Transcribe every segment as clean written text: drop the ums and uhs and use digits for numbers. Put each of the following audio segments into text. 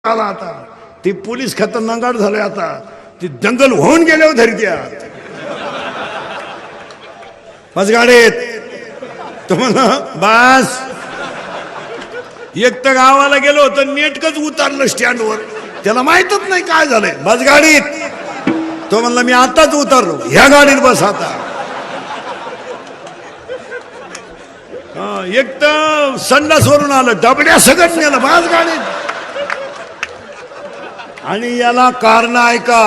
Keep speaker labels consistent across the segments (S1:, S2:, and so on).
S1: आला आता ते पोलीस खतरनाक झाले आता ते दंगल होऊन गेले हो धरत्यात बस गाडीत तुम्हाला बस एक तर गावाला गेलो तर नेटकच उतरलं स्टँडवर त्याला माहितच नाही काय झालंय बस गाडीत तो म्हणला मी आताच उतरलो ह्या गाडीत बस आता एक तर संडासवरून आलं डबड्या सगळं नेलं बस गाडीत आणि याला कारण ऐका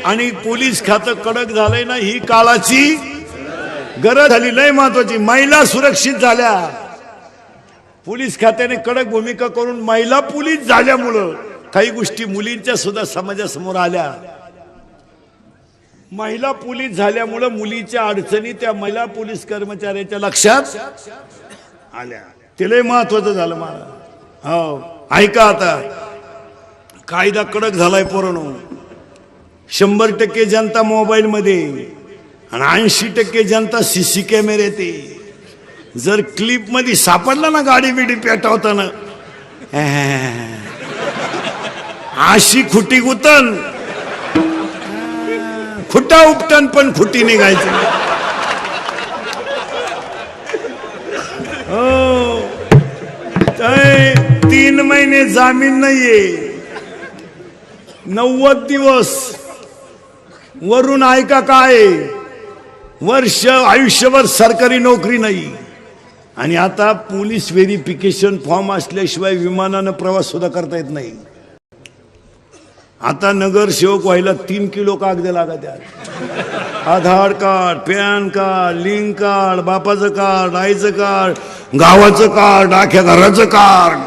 S1: आणि पोलीस खातं कडक झालंय ना ही काळाची गरज झाली लय महत्वाची महिला सुरक्षित झाल्या पोलीस खात्याने कडक भूमिका करून महिला पोलीस झाल्यामुळं काही गोष्टी मुलींच्या सुद्धा समाजासमोर आल्या महिला पोलीस झाल्यामुळं मुलीच्या अडचणी त्या महिला पोलीस कर्मचाऱ्याच्या लक्षात आल्या ते लय महत्वाचं झालं मला हो ऐका आता कायदा कडक झालाय पोरांनो 100% जनता मोबाईल मध्ये आणि 80% जनता सीसी कॅमेऱ्यात आहे जर क्लिप मध्ये सापडला ना गाडी बिडी पेटवताना अशी खुटी गुतन खुटा उपटन पण खुटी निघायची हो 3 महिने जामीन नाहीये 90 दिवस वरून ऐका काय वर्ष आयुष्यभर सरकारी नोकरी नाही आणि आता पोलीस व्हेरिफिकेशन फॉर्म असल्याशिवाय विमानानं प्रवास सुद्धा करता येत नाही आता नगरसेवक व्हायला 3 किलो कागद लागत आहेत Aadhaar card PAN card link card बापाचं कार्ड आईचं कार्ड गावाचं कार्ड आख्या घराचं कार्ड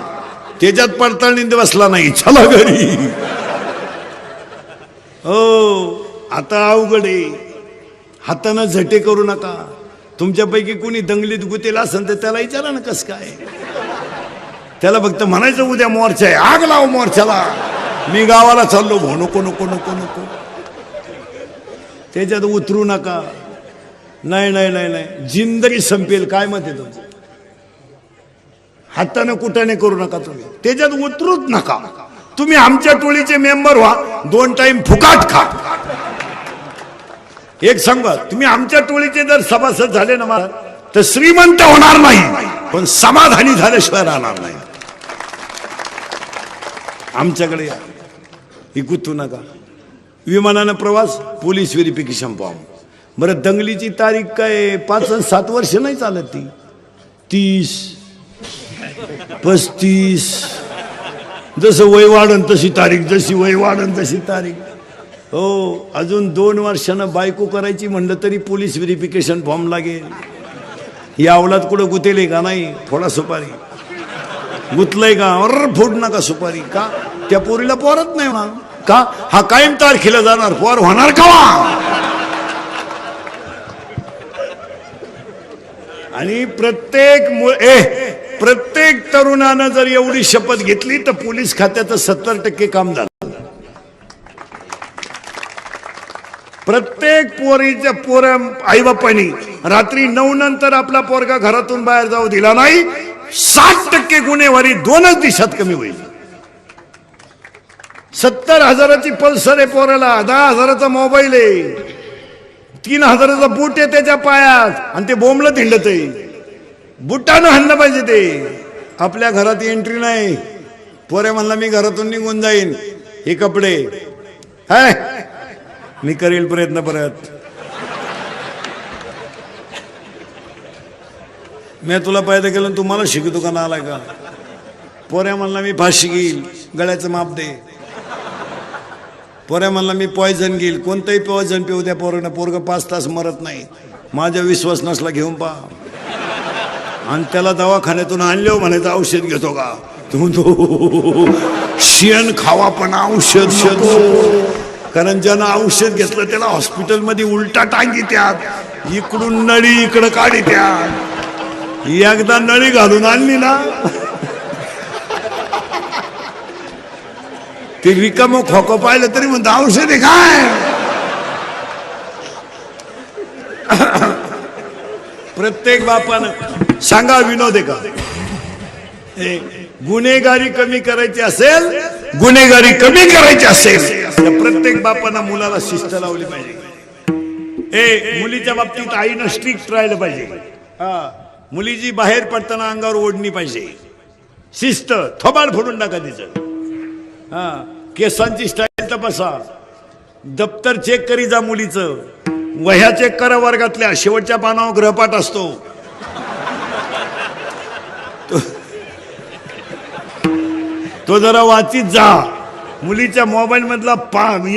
S1: त्याच्यात पडताळणी बसला नाही चला घरी हो आता अवघड आहे हातानं झटे करू नका तुमच्यापैकी कोणी दंगलीत गुतेला असेल तर त्याला विचारा ना कसं काय त्याला फक्त म्हणायचं उद्या मोर्चा आहे आग लाव मोर्चाला मी गावाला चाललो भो नको नको नको नको त्याच्यात उतरू नका नाही नाही नाही नाही जिंदगी संपेल काय मत आहे तुमचं हातानं कुटाने करू नका तुम्ही त्याच्यात उतरूच नका तुम्ही आमच्या टोळीचे मेंबर व्हा 2 टाइम फुकाट खा एक सांगा तुम्ही आमच्या टोळीचे जर सभासद झाले ना मला तर श्रीमंत होणार नाही पण समाधानी झाल्याशिवाय राहणार नाही आमच्याकडे या गुतू नका विमानानं प्रवास पोलीस व्हेरिफिकेशन फॉर्म बरं दंगलीची तारीख काय 5 आणि 7 वर्ष नाही चालत ती 30 35 जसं वय वाढन तशी तारीख जशी वय वाढन तशी तारीख हो अजून 2 वर्षानं बायको करायची म्हणलं तरी पोलीस व्हेरिफिकेशन फॉर्म लागेल या अवलाद कुठं गुतेले का नाही थोडा सुपारी गुतलंय का अर फोड नका सुपारी का त्या पोरीला पोरत नाही ना का हा कायम तारखेला जाणार पोर होणार का आणि प्रत्येक तरुणानं जर एवढी शपथ घेतली तर पोलीस खात्याचं 70% काम झालं प्रत्येक पोर आई बापांनी रात्री 9 नंतर आपला पोरगा घरातून बाहेर जाऊ दिला नाही 60% गुन्हेगारी 2च दिवसात कमी होईल 70,000ची पल्सर आहे पोराला 10,000चा मोबाईल आहे 3,000चा बूट आहे त्याच्या पायात आणि ते बोंबलं हिंडत आहे बुटानं हाणलं पाहिजे ते आपल्या घरात एंट्री नाही पोरे म्हणला मी घरातून निघून जाईन हे कपडे हाय मी करेल प्रयत्न परत मी तुला पैदा केलं तुम्हाला शिकतो का ना आलाय का पोऱ्या म्हणला मी फाशी घेईल गळ्याचं माप दे पोऱ्या म्हणला मी पॉयझन घेईल कोणतंही पॉयझन पिऊ द्या पोरं पोरग 5 तास मरत नाही माझा विश्वास नसला घेऊन पहा आणि त्याला दवाखान्यातून आणले म्हणायचं औषध घेतो का तो शेण खावा पण औषध कारण ज्यानं औषध घेतलं त्याला हॉस्पिटलमध्ये उलटा टांगी त्यात इकडून नळी इकडं काढी त्यात एकदा नळी घालून आणली ना ते रिकामं खोकं पाहिलं तरी म्हणतं औषध आहे काय प्रत्येक बापानं सांगा विनोद आहे का गुन्हेगारी कमी करायची असेल गुन्हेगारी कमी करायची असेल तर प्रत्येक बापानं मुलाला शिस्त लावली पाहिजे. मुलीच्या बाबतीत आईनं स्ट्रिक्ट राहिलं पाहिजे. मुलीची बाहेर पडताना अंगावर ओढणी पाहिजे. शिस्त, थोबाड फोडून टाका तिचं. केसांची स्टाईल तपासा. दप्तर चेक करी जा मुलीचं. वह्या चेक करा वर्गातल्या. शेवटच्या पानावर गृहपाठ असतो. तो जरा वाचित जा. मुलीच्या मोबाईल मधला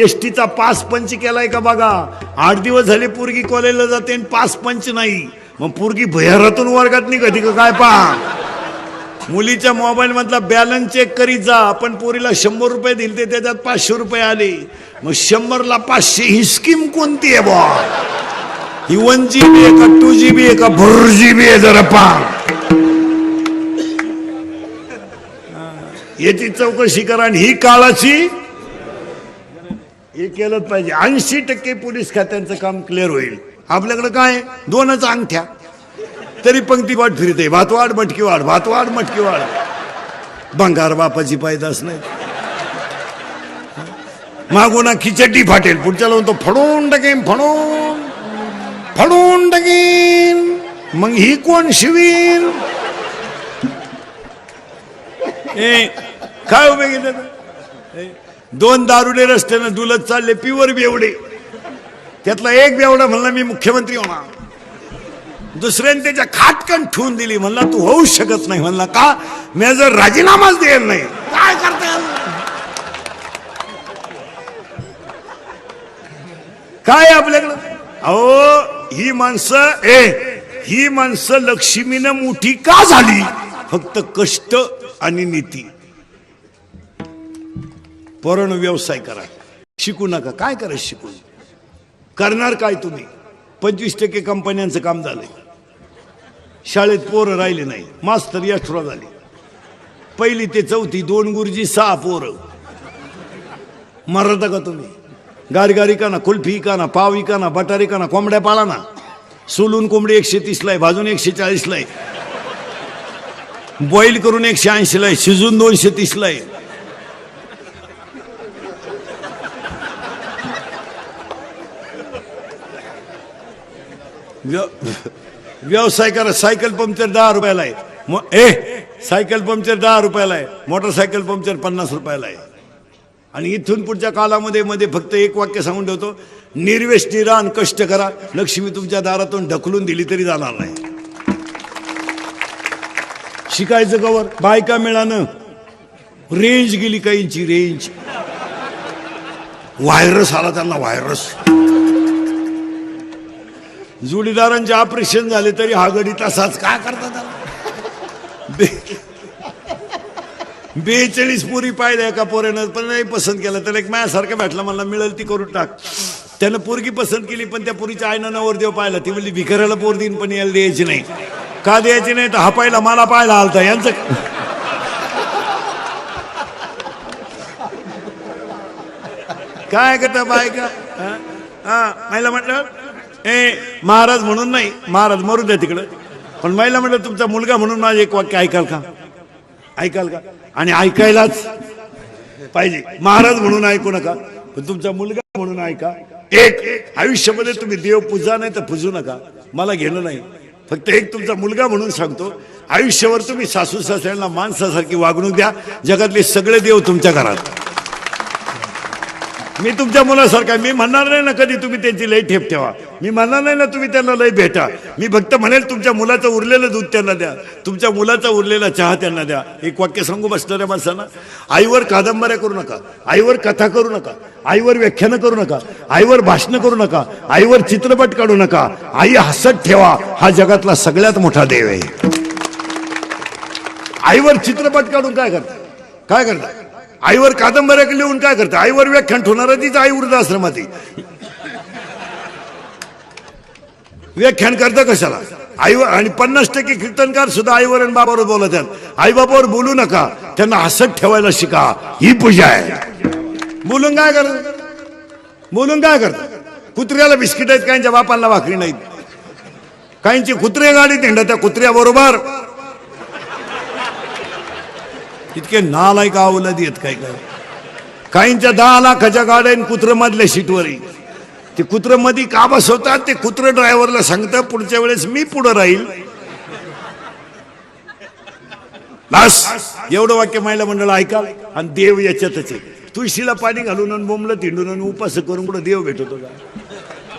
S1: एसटीचा पास पंच केलाय का बघा. 8 दिवस झाले पोरगी कॉलेजला जाते आणि पास पंच नाही. मग पोरगी भैरातून वर्गात निघते का काय पहा. मुलीच्या मोबाईल मधला बॅलन्स चेक करीत जा. आपण पोरीला 100 रुपये दिले त्याच्यात 500 रुपये आले. मग 100ला 500 ही स्कीम कोणती आहे बा. ही 1 GB आहे का 2 GB आहे का 4 GB आहे जरा पहा. याची चौकशी करा. आणि ही काळाची हे केलंच पाहिजे. 80% पोलीस खात्यांचं काम क्लिअर होईल. आपल्याकडे काय 2च अंगठ्या तरी पंक्ती वाट फिरते. भातवाड मटकी वाढ, भातवाड मटकी वाढ. भंगार बापाची पायदास नाही. मागून खिचडी फाटेल. पुढच्या लावून तो फडून टाकेन, फडून टाकेन. मग ही कोण शिवीन. काय उभे गेले. 2 दारुडे रस्त्यानं दुलत चालले. प्युअर बेवडे. त्यातला एक बेवडा म्हणला मी मुख्यमंत्री होणार. दुसऱ्याने त्याच्या खाटकन ठेवून दिली. म्हणला तू होऊ शकत नाही. म्हणला का. मी जर राजीनामाच देणार नाही. काय करता काय आपल्याकडं. अहो ही माणसं लक्ष्मीनं मोठी का झाली. फक्त कष्ट आणि नीती. पोरांनो व्यवसाय करा. शिकू नका. काय करा शिकून. करणार काय तुम्ही. 25% कंपन्यांचं काम झालंय. शाळेत पोरं राहिले नाही. मास्तर एक्स्ट्रा झाले. 1ली ते 4थी 2 गुरुजी 6 पोरं. मरता का तुम्ही. गारगारी का ना, कुल्फी का ना, पाव का ना, बटारी का ना, कोंबड्या पाळा ना. सोलून कोंबडी 130 ला आहे. भाजून 140 ला आहे. बॉईल करून 180 ला आहे. शिजून 230 ला आहे. व्यवसाय करा. सायकल पंक्चर 10 रुपयाला आहे. सायकल पंक्चर 10 रुपयाला आहे. मोटरसायकल पंक्चर 50 रुपयाला आहे. आणि इथून पुढच्या कालामध्ये फक्त एक वाक्य सांगून ठेवतो. निर्व्यसनी राहा आणि कष्ट करा. लक्ष्मी तुमच्या दारातून ढकलून दिली तरी जाणार नाही. शिकायचं कवर. बायका मिळानं रेंज गेली. काहींची रेंज. व्हायरस आला त्यांना. व्हायरस. जोडीदारांचे ऑपरेशन झाले तरी हा गडी तसाच. काय करता त्याला. 42 पोरी पाहिल्या एका पोऱ्यानं. पण नाही पसंत केलं. त्याला एक माझ्यासारखं भेटला. मला मिळेल ती करून टाक. त्यानं पोरगी पसंत केली. पण त्या पोरीच्या आईनं नवरदेव पाहिला. ती म्हणली भिकाऱ्याला पोर देईन पण याला द्यायची नाही. का द्यायची नाही. तर हा पाहिला मला पाहिला आलता. यांचं काय करता बायका. महिला म्हटलं महाराज म्हणून नाही. महाराज मरू द्या तिकडं. पण महिला म्हटलं तुमचा मुलगा म्हणून माझं एक वाक्य ऐकाल का. ऐकाल का. आणि ऐकायलाच पाहिजे. महाराज म्हणून ऐकू नका. पण तुमचा मुलगा म्हणून ऐका. एक आयुष्यामध्ये तुम्ही देव पूजा नाही तर पूजू नका. मला घेणं नाही. फक्त एक तुमचा मुलगा म्हणून सांगतो. आयुष्यावर तुम्ही सासू सासऱ्यांना माणसासारखी वागणूक द्या. जगातले सगळे देव तुमच्या घरात. मी तुमच्या मुलासारखा. मी म्हणणार नाही ना कधी तुम्ही त्यांची लई ठेप ठेवा. मी म्हणणार नाही ना तुम्ही त्यांना लई भेटा. मी फक्त म्हणेल तुमच्या मुलाचं उरलेलं दूध त्यांना द्या. तुमच्या मुलाचा उरलेला चहा त्यांना द्या. एक वाक्य सांगू बसणाऱ्या माणसांना. आईवर कादंबऱ्या करू नका. आईवर कथा करू नका. आईवर व्याख्यानं करू नका. आईवर भाषणं करू नका. आईवर चित्रपट काढू नका. आई हसत ठेवा. हा जगातला सगळ्यात मोठा देव आहे. आईवर चित्रपट काढून काय करता. काय करता. आईवर कादंबऱ्या लिहून काय करता. आईवर व्याख्यान ठेवणारा तीच आई वृद्धाश्रमात. व्याख्यान करता कशाला. आईवर. आणि 50% कीर्तनकार सुद्धा आईवर आणि बाबावर बोलतात. आई बाबावर बोलू नका. त्यांना हसत ठेवायला शिका. ही पूजा आहे. बोलून काय करत. बोलून काय करता. कुत्र्याला बिस्किट आहेत. काहींच्या बापांना भाकरी नाहीत. काहींची कुत्रे गाडीत हिंडा. त्या कुत्र्या बरोबर इतके नालायक अवलादी आहेत. काय काय काहींच्या 10 लाखाच्या गाड्या कुत्र मधल्या सीटवर ते कुत्र मध्ये का बसवतात ते कुत्र ड्रायव्हरला सांगतं पुढच्या वेळेस मी पुढे राहील. बस एवढं वाक्य महिला मंडळ ऐका. आणि देव याच्यातच आहे. तुळशीला पाणी घालून आणि बोंबलं तिंडून आणि उपास करून कुठं देव भेटतो का?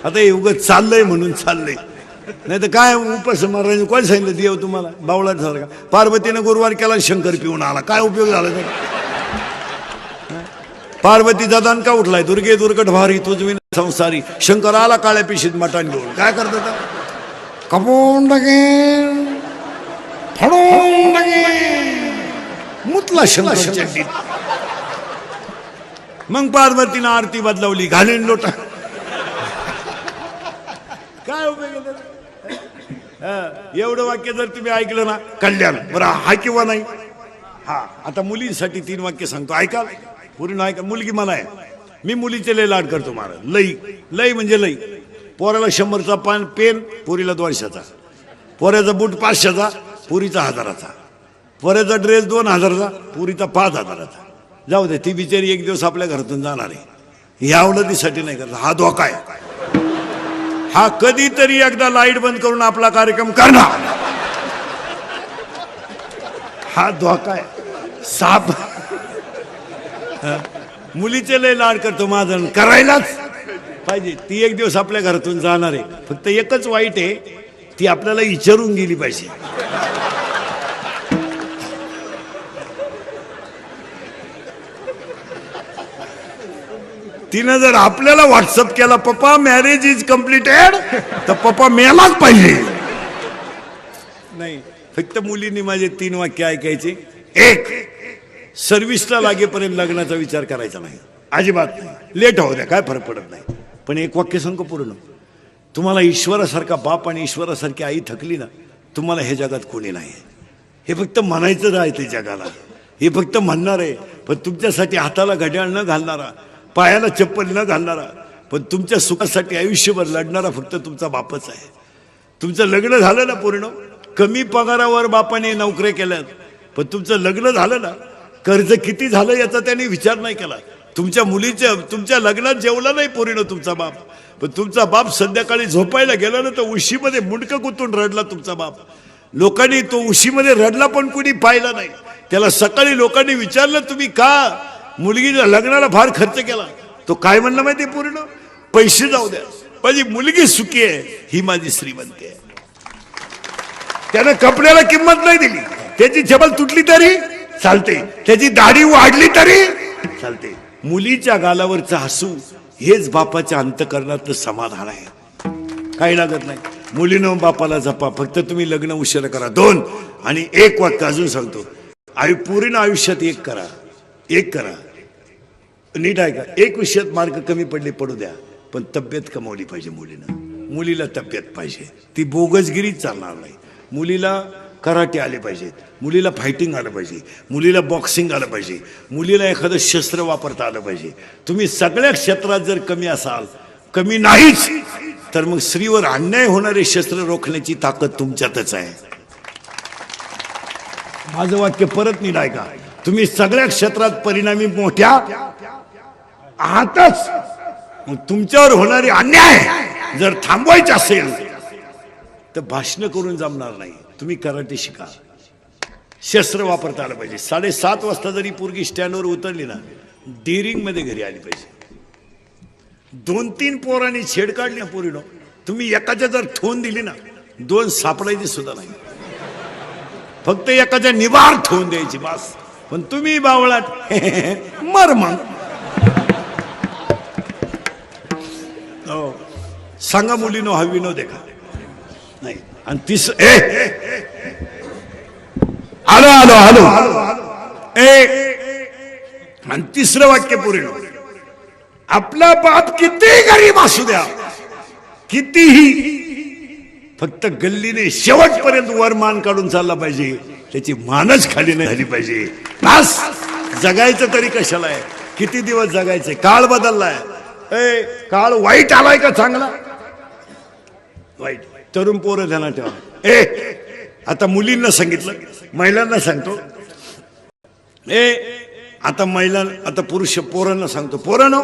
S1: आता हे उगाच चाललंय म्हणून चाललंय, नाही तर काय उपास मारायचं. कोण सांगितलं देव तुम्हाला बावळाट झाला का? पार्वतीनं गुरुवार केला शंकर पिऊन आला, काय उपयोग झाला तर? पार्वतीचा दान का उठलाय? दुर्गे दुर्गट भारी तुझ विना संसारी. शंकर आला काळ्या पिशीत मटण घेऊन, काय करत कपून मुतला शंकर. मग पार्वतीनं आरती बदलवली, घालीन लोटा. काय उपयोग? एवढं वाक्य जर तुम्ही ऐकलं ना कल्याण. बरं हा किंवा नाही हा. आता मुलींसाठी 3 वाक्य सांगतो, ऐका पूर्ण ऐका. मुलगी मला आहे, मी मुलीचे लय लाड करतो महाराज. लई लई म्हणजे लई. पोराला 100चा पेन, पोरीला 200चा. पोऱ्याचा बूट 500चा, पुरीचा 1000चा. पोऱ्याचा ड्रेस 2000चा, पुरीचा 5000चा. जाऊ दे, ती बिचारी एक दिवस आपल्या घरातून जाणार आहे. या अवलतीसाठी नाही करत. हा धोका आहे. हा कधीतरी एकदा लाईट बंद करून आपला कार्यक्रम करणार. हा धोका आहे. साप मुलीचे लय लाड करतो माझा, करायलाच पाहिजे. ती एक दिवस आपल्या घरातून जाणार आहे. फक्त एकच वाईट आहे, ती आपल्याला विचारून गेली पाहिजे. तिनं जर आपल्याला व्हॉट्सअप केला पप्पा मॅरेज इज कम्प्लिटेड, तर पप्पा मेलाच पाहिजे. नाही, फक्त मुलींनी माझे 3 वाक्य ऐकायचे. 1, सर्व्हिसला लागेपर्यंत लग्नाचा विचार करायचा नाही, अजिबात नाही. लेट होऊ द्या, काय फरक पडत नाही. पण एक वाक्य सांगू पूर्ण. तुम्हाला ईश्वरासारखा बाप आणि ईश्वरासारखी आई थकली ना, तुम्हाला हे जगात कोणी नाही. हे फक्त म्हणायचं राहते जगाला, हे फक्त म्हणणार आहे. पण तुमच्यासाठी हाताला घड्याळ न घालणारा, पायाला चप्पल न घालणारा, पण तुमच्या सुखासाठी आयुष्यभर लढणारा फक्त तुमचा बापच आहे. तुमचं लग्न झालं ना पूर्ण, कमी पगारावर बापाने नोकऱ्या केल्यात, पण तुमचं लग्न झालं ना, कर्ज किती झालं याचा त्याने विचार नाही केला. तुमच्या मुलीच्या तुमच्या लग्नात जेवला नाही पोरीनं तुमचा बाप, पण तुमचा बाप संध्याकाळी झोपायला गेला ना, तर उशीमध्ये मुंडकं गुंतून रडला तुमचा बाप. लोकांनी तो उशीमध्ये रडला पण कुणी पाहिला नाही. त्याला सकाळी लोकांनी विचारलं तुम्ही का मुलगीच्या लग्नाला फार खर्च केला? तो काय म्हणला माहिती? पूर्ण पैसे जाऊ द्या, माझी मुलगी सुखी आहे, ही माझी श्रीमंती आहे. त्यानं कपड्याला किंमत नाही दिली. त्याची जबल तुटली तरी चालते, त्याची दाढी वाढली तरी चालते. मुलीच्या गालावरचं हसू हेच बापाच्या अंतकरणातलं समाधान आहे. काही लागत नाही. मुलीनं बापाला जपा, फक्त तुम्ही लग्न उशिरा करा. 2 आणि 1 वाक्य अजून सांगतो. पूर्ण आयुष्यात एक करा. नीट आहे का? 1 विषयात मार्क कमी पडले पडू द्या, पण तब्येत कमावली पाहिजे मुलीनं. मुलीला तब्येत पाहिजे, ती बोगसगिरीच चालणार नाही. मुलीला कराटे आले पाहिजेत, मुलीला फायटिंग आलं पाहिजे, मुलीला बॉक्सिंग आलं पाहिजे, मुलीला एखादं शस्त्र वापरता आलं पाहिजे. तुम्ही सगळ्या क्षेत्रात जर कमी असाल, कमी नाहीच, तर मग स्त्रीवर अन्याय होणारे शस्त्र रोखण्याची ताकद तुमच्यातच आहे. माझं वाक्य परत नीट ऐका. तुम्ही सगळ्या क्षेत्रात परिणामी मोठ्या आहातच. मग तुमच्यावर होणारे अन्याय जर थांबवायचे असेल तर भाषण करून जमणार नाही. तुम्ही कराटे शिका, शस्त्र वापरता आलं पाहिजे. 7:30 वाजता जरी पोरगी स्टँडवर उतरली ना, डेअरिंग मध्ये घरी आली पाहिजे. 2-3 पोरांनी छेड काढली ना पोरीनो, तुम्ही एकाच्या जर ठोन दिली ना, 2 सापडायची सुद्धा नाही. फक्त एकाच्या निवार ठेवून द्यायची बस. पण तुम्ही बावळाट मर मग. हो, सांगा मुलीनो हा विनोद आहे का? नाही. आणि आलो आणि 3रं वाक्य पूर्ण. आपला बाप किती गरीब असू द्या, कितीही, फक्त गल्लीने शेवटपर्यंत वर मान काढून चालला पाहिजे. त्याची मानच खाली नाही झाली पाहिजे. बस. जगायचं तरी कशाला आहे? किती दिवस जगायचे? काळ बदललाय. काळ वाईट आलाय का चांगला? वाईट. तरुण पोरं ध्यानात ठेवा. आता मुलींना सांगितलं, महिलांना सांगतो. आता महिला, आता पुरुष पोरांना सांगतो, पोरांनो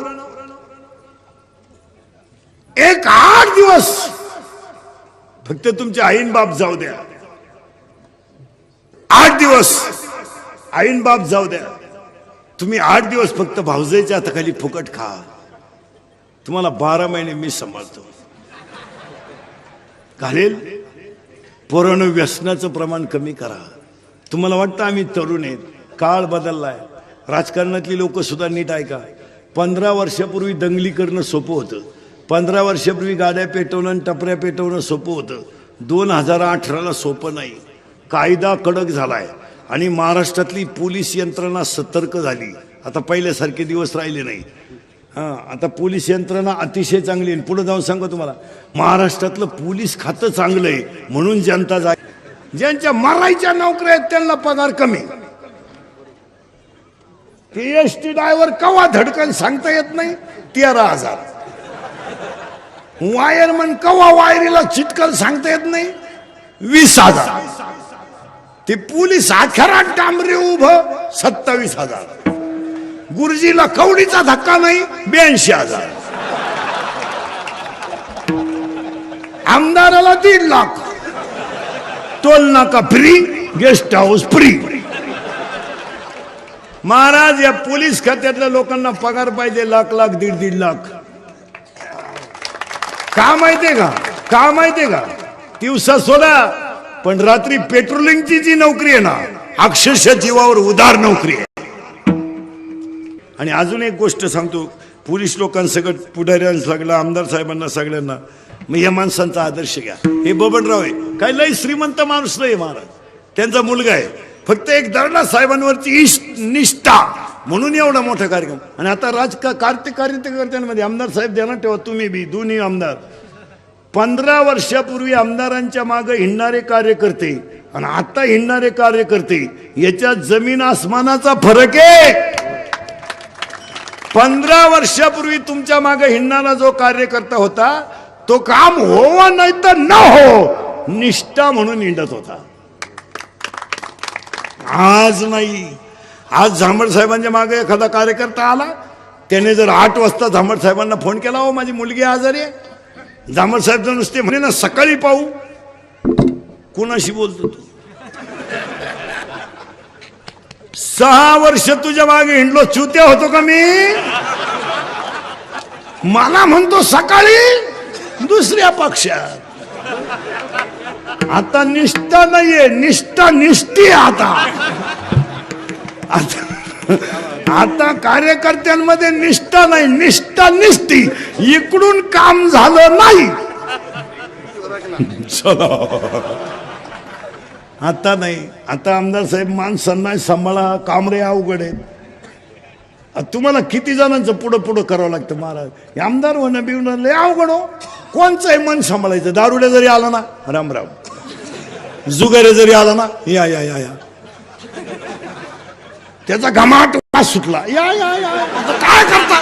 S1: एक 8 दिवस फक्त तुमचे आईन बाप जाऊ द्या, 8 दिवस आईन बाप जाऊ द्या, तुम्ही 8 दिवस फक्त भाऊजाईच्या हाताखाली फुकट खा, तुम्हाला 12 महिने मी सांभाळतो. घालेल. पोरांनो व्यसनाचं प्रमाण कमी करा. तुम्हाला वाटतं आम्ही तरुण आहेत, काळ बदललाय. राजकारणातली लोक सुद्धा नीट ऐका. 15 वर्षापूर्वी दंगली करणं सोपं होतं, 15 वर्षापूर्वी गाड्या पेटवणं आणि टपऱ्या पेटवणं सोपं होतं. 2018ला सोपं नाही. कायदा कडक झालाय आणि महाराष्ट्रातली पोलीस यंत्रणा सतर्क झाली. आता पहिल्यासारखे दिवस राहिले नाही. आता पोलीस यंत्रणा अतिशय चांगली आहे. पुढे जाऊन सांगतो तुम्हाला, महाराष्ट्रातलं पोलीस खातं चांगलं आहे म्हणून जनता जाय. ज्यांच्या मरायच्या नोकऱ्या आहेत त्यांना पगार कमी. PhD ड्रायव्हर कवा धडकन सांगता येत नाही, 13,000. वायरमन कवा वायरीला चिटकल सांगता येत नाही, 20,000. ते पोलीस आखरात डांबरे उभं 27,000. गुरुजीला कवडीचा धक्का नाही, 82,000. आमदाराला 1.5 लाख. टोल नाका free, guest house free. Maharaj या पोलीस खात्यातल्या लोकांना पगार पाहिजे लाख लाख 1.5 लाख. का माहितीये का, का माहितीये का, दिवसा सोडा पण रात्री पेट्रोलिंगची जी नोकरी आहे ना, अक्षरशः जीवावर उदार नोकरी आहे. आणि अजून एक गोष्ट सांगतो, पोलीस लोकांसकट पुढाऱ्यांना सगळं, आमदार साहेबांना सगळ्यांना, मग या माणसांचा आदर्श घ्या. हे बबनराव आहे, काही लई श्रीमंत माणूस नाही महाराज, त्यांचा मुलगा आहे, फक्त एक दर्डा साहेबांवरची निष्ठा म्हणून एवढा मोठा कार्यक्रम. आणि आता कार्यकर्त्यांमध्ये आमदार साहेब ध्यानात ठेवा, तुम्ही बी दोन्ही आमदार, 15 वर्षापूर्वी आमदारांच्या मागे हिंडणारे कार्यकर्ते आणि आता हिंडणारे कार्यकर्ते याच्यात जमीन आसमानाचा फरक आहे. 15 वर्षापूर्वी तुमच्या मागे हिंडणारा जो कार्यकर्ता होता तो काम हो नाही तर न हो निष्ठा म्हणून हिंडत होता. आज नाही. आज झांबड साहेबांच्या मागे एखादा कार्यकर्ता आला, त्याने जर 8 वाजता झांबड साहेबांना फोन केला, हो माझी मुलगी आजारी आहे, झांबड साहेब जर नुसते म्हणे ना सकाळी पाहू, कुणाशी बोलतो तू? 6 वर्ष तुझ्या मागे हिंडलो, चुत्या होतो का मी? मला म्हणतो सकाळी दुसऱ्या पक्षात. आता निष्ठा नाहीये, निष्ठा निष्ठी आता. आता कार्यकर्त्यांमध्ये निष्ठा नाही, निष्ठा निष्ठी. इकडून काम झालं नाही, आता नाही. आता आमदार साहेब माणसांना सांभाळा, कामरे अवघड आहेत. तुम्हाला किती जणांचं पुढं पुढं करावं लागतं महाराज. आमदार होणं बिवणं लय अवघड हो. कोणचंही मन सांभाळायचं. दारुड्या जरी आला ना राम राम, जुगारे जरी आला ना या या या या, त्याचा घमाट वास सुटला, या या या. आता काय करता,